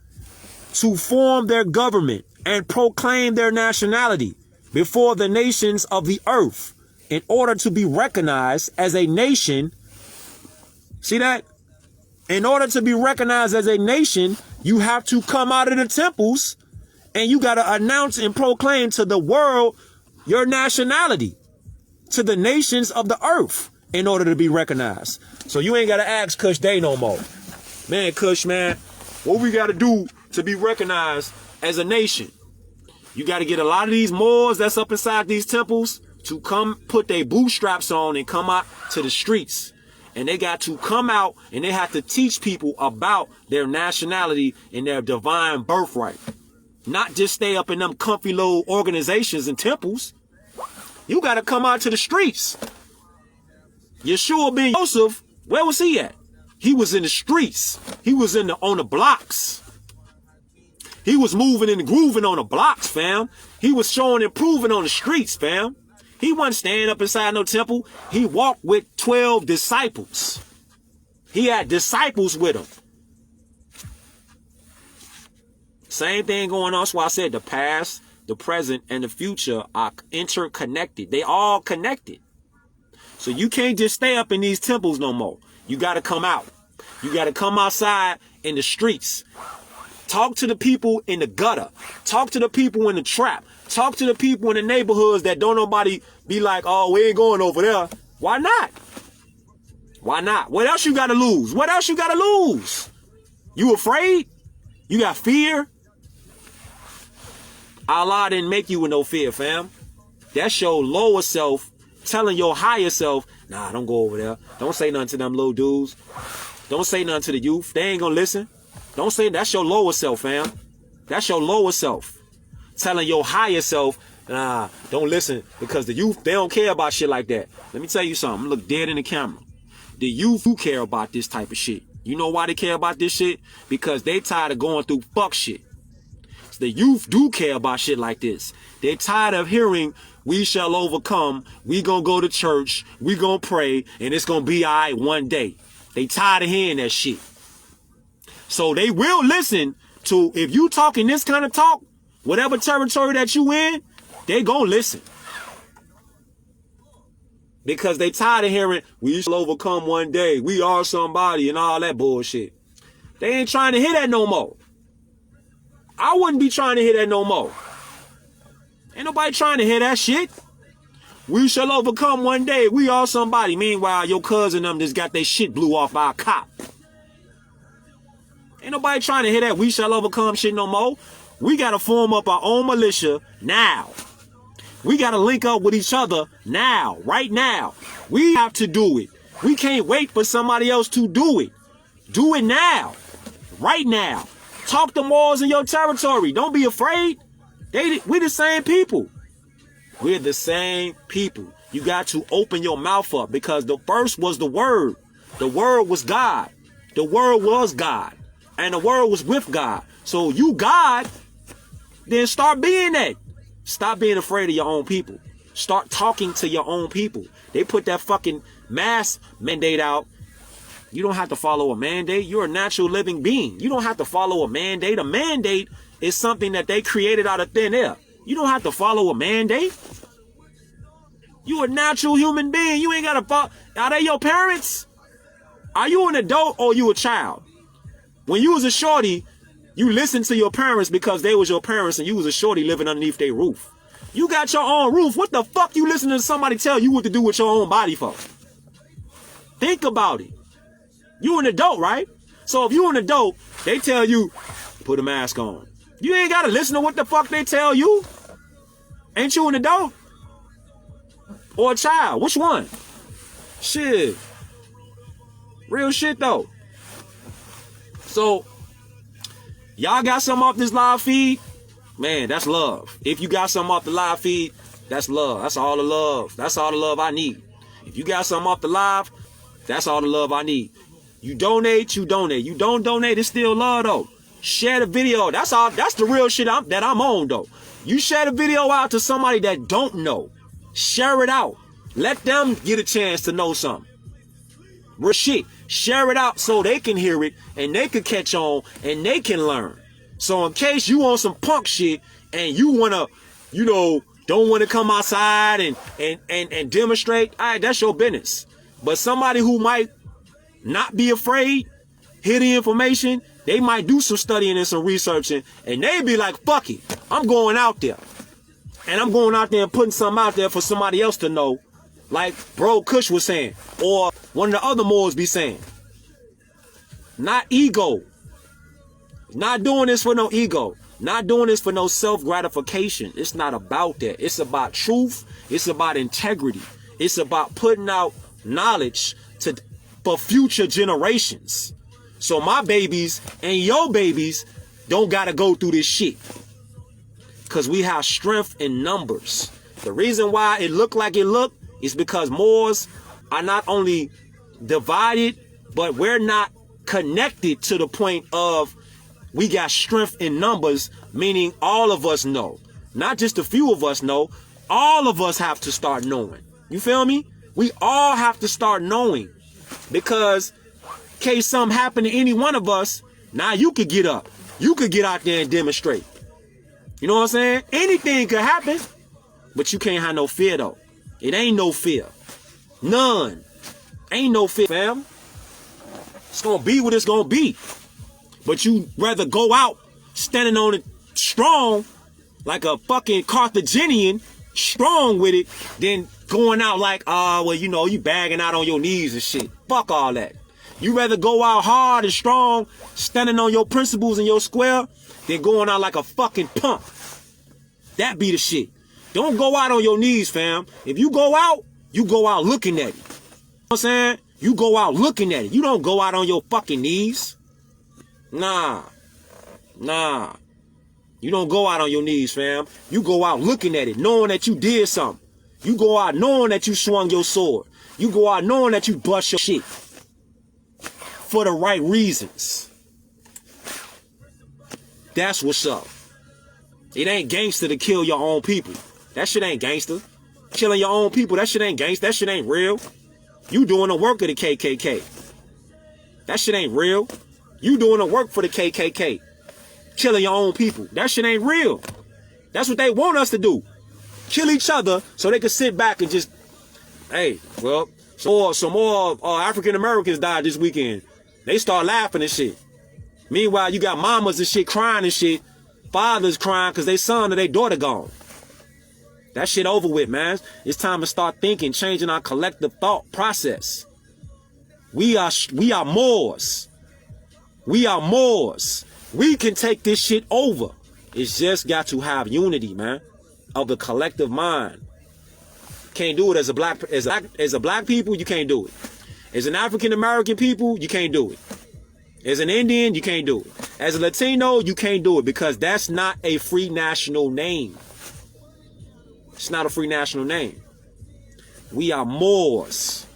to form their government and proclaim their nationality before the nations of the earth in order to be recognized as a nation. See that? In order to be recognized as a nation, you have to come out of the temples and you got to announce and proclaim to the world your nationality, to the nations of the earth in order to be recognized. So you ain't got to ask Kush Day no more. Man, Kush, man, what we got to do to be recognized as a nation? You got to get a lot of these Moors that's up inside these temples to come put their bootstraps on and come out to the streets. And they got to come out and they have to teach people about their nationality and their divine birthright. Not just stay up in them comfy little organizations and temples. You got to come out to the streets. Yeshua ben Joseph, where was he at? He was in the streets. He was on the blocks. He was moving and grooving on the blocks, fam. He was showing and proving on the streets, fam. He wasn't staying up inside no temple. He walked with 12 disciples. He had disciples with him. Same thing going on. That's why I said the past, the present, and the future are interconnected. They all connected. So you can't just stay up in these temples no more. You got to come out. You got to come outside in the streets. Talk to the people in the gutter. Talk to the people in the trap. Talk to the people in the neighborhoods that don't nobody be like, oh, we ain't going over there. Why not? Why not? What else you got to lose? What else you got to lose? You afraid? You got fear? Allah didn't make you with no fear, fam. That's your lower self telling your higher self, nah, don't go over there. Don't say nothing to them little dudes. Don't say nothing to the youth. They ain't gonna listen. Don't say, that's your lower self, fam. That's your lower self. Telling your higher self, nah, don't listen, because the youth, they don't care about shit like that. Let me tell you something. Look dead in the camera. The youth who care about this type of shit. You know why they care about this shit? Because they tired of going through fuck shit. The youth do care about shit like this. They're tired of hearing, we shall overcome, we gonna go to church, we gonna pray, and it's gonna be all right one day. They tired of hearing that shit. So they will listen to, if you talking this kind of talk, whatever territory that you in, they gonna listen. Because they tired of hearing, we shall overcome one day, we are somebody, and all that bullshit. They ain't trying to hear that no more. I wouldn't be trying to hear that no more. Ain't nobody trying to hear that shit. We shall overcome one day. We are somebody. Meanwhile, your cousin them just got their shit blew off by a cop. Ain't nobody trying to hear that we shall overcome shit no more. We got to form up our own militia now. We got to link up with each other now, right now. We have to do it. We can't wait for somebody else to do it. Do it now, right now. Talk to Moors in your territory. Don't be afraid. We the same people. We're the same people. You got to open your mouth up because the first was the Word. The Word was God. The Word was God. And the Word was with God. So you God, then start being that. Stop being afraid of your own people. Start talking to your own people. They put that fucking mask mandate out. You don't have to follow a mandate. You're a natural living being. You don't have to follow a mandate. A mandate is something that they created out of thin air. You don't have to follow a mandate. You a natural human being. You ain't got to follow. Are they your parents? Are you an adult or you a child? When you was a shorty, you listened to your parents because they was your parents and you was a shorty living underneath their roof. You got your own roof. What the fuck you listening to somebody tell you what to do with your own body for? Think about it. You an adult, right? So if you an adult, they tell you, put a mask on. You ain't got to listen to what the fuck they tell you. Ain't you an adult? Or a child? Which one? Shit. Real shit, though. So, y'all got something off this live feed? Man, that's love. If you got something off the live feed, that's love. That's all the love. That's all the love I need. If you got something off the live, that's all the love I need. You donate, you donate. You don't donate, it's still love, though. Share the video. That's all. That's the real shit that I'm on, though. You share the video out to somebody that don't know. Share it out. Let them get a chance to know something. Real shit. Share it out so they can hear it and they can catch on and they can learn. So in case you want some punk shit and you want to, you know, don't want to come outside and demonstrate, all right, that's your business. But somebody who might not be afraid, hear the information, they might do some studying and some researching, and they be like, fuck it, I'm going out there. And I'm going out there and putting something out there for somebody else to know, like Bro Kush was saying, or one of the other Moors be saying. Not ego. Not doing this for no ego. Not doing this for no self-gratification. It's not about that. It's about truth. It's about integrity. It's about putting out knowledge for future generations. So my babies and your babies don't got to go through this shit. Because we have strength in numbers. The reason why it look like it look is because Moors are not only divided, but we're not connected to the point of we got strength in numbers, meaning all of us know. Not just a few of us know. All of us have to start knowing. You feel me? We all have to start knowing. Because in case something happened to any one of us, now you could get up. You could get out there and demonstrate. You know what I'm saying? Anything could happen. But you can't have no fear, though. It ain't no fear. None. Ain't no fear, fam. It's going to be what it's going to be. But you rather go out standing on it strong, like a fucking Carthaginian, strong with it, than going out like, well, you know, you bagging out on your knees and shit. Fuck all that. You rather go out hard and strong, standing on your principles and your square, than going out like a fucking punk. That be the shit. Don't go out on your knees, fam. If you go out looking at it. You know what I'm saying? You go out looking at it. You don't go out on your fucking knees. Nah. You don't go out on your knees, fam. You go out looking at it, knowing that you did something. You go out knowing that you swung your sword. You go out knowing that you bust your shit. for the right reasons. That's what's up. It ain't gangster to kill your own people. That shit ain't gangster. Killing your own people, that shit ain't gangster. That shit ain't real. You doing the work of the KKK. That shit ain't real. You doing the work for the KKK. Killing your own people. That shit ain't real. That's what they want us to do. Kill each other so they can sit back and just, hey, well, some more African Americans died this weekend. They start laughing and shit. Meanwhile, you got mamas and shit crying and shit. Fathers crying because they son or their daughter gone. That shit over with, man. It's time to start thinking, changing our collective thought process. We are Moors. We are Moors. We can take this shit over. It's just got to have unity, man, of the collective mind. Can't do it as a black people, you can't do it. As an African American people, you can't do it. As an Indian, you can't do it. As a Latino, you can't do it because that's not a free national name. It's not a free national name. We are Moors.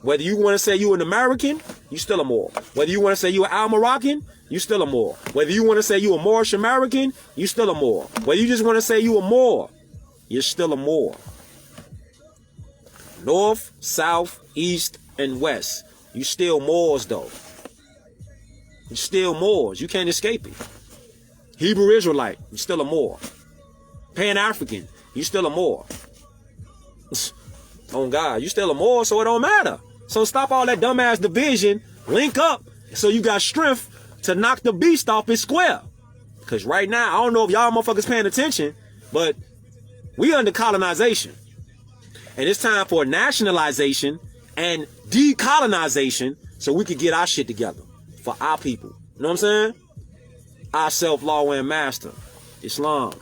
Whether you want to say you an American, you still a Moor. Whether you want to say you an Al-Moroccan, you still a Moor. Whether you want to say you a Moorish American, you still a Moor. Whether you just want to say you a Moor, you're still a Moor. North, south, east, and west. You still Moors though. You still Moors. You can't escape it. Hebrew Israelite, you still a Moor. Pan-African, you still a Moor. Oh God, you still a Moor, so it don't matter. So stop all that dumbass division. Link up so you got strength to knock the beast off his square. Because right now, I don't know if y'all motherfuckers paying attention, but we under colonization. And it's time for nationalization and decolonization so we could get our shit together for our people. You know what I'm saying? Our self-law and master, Islam.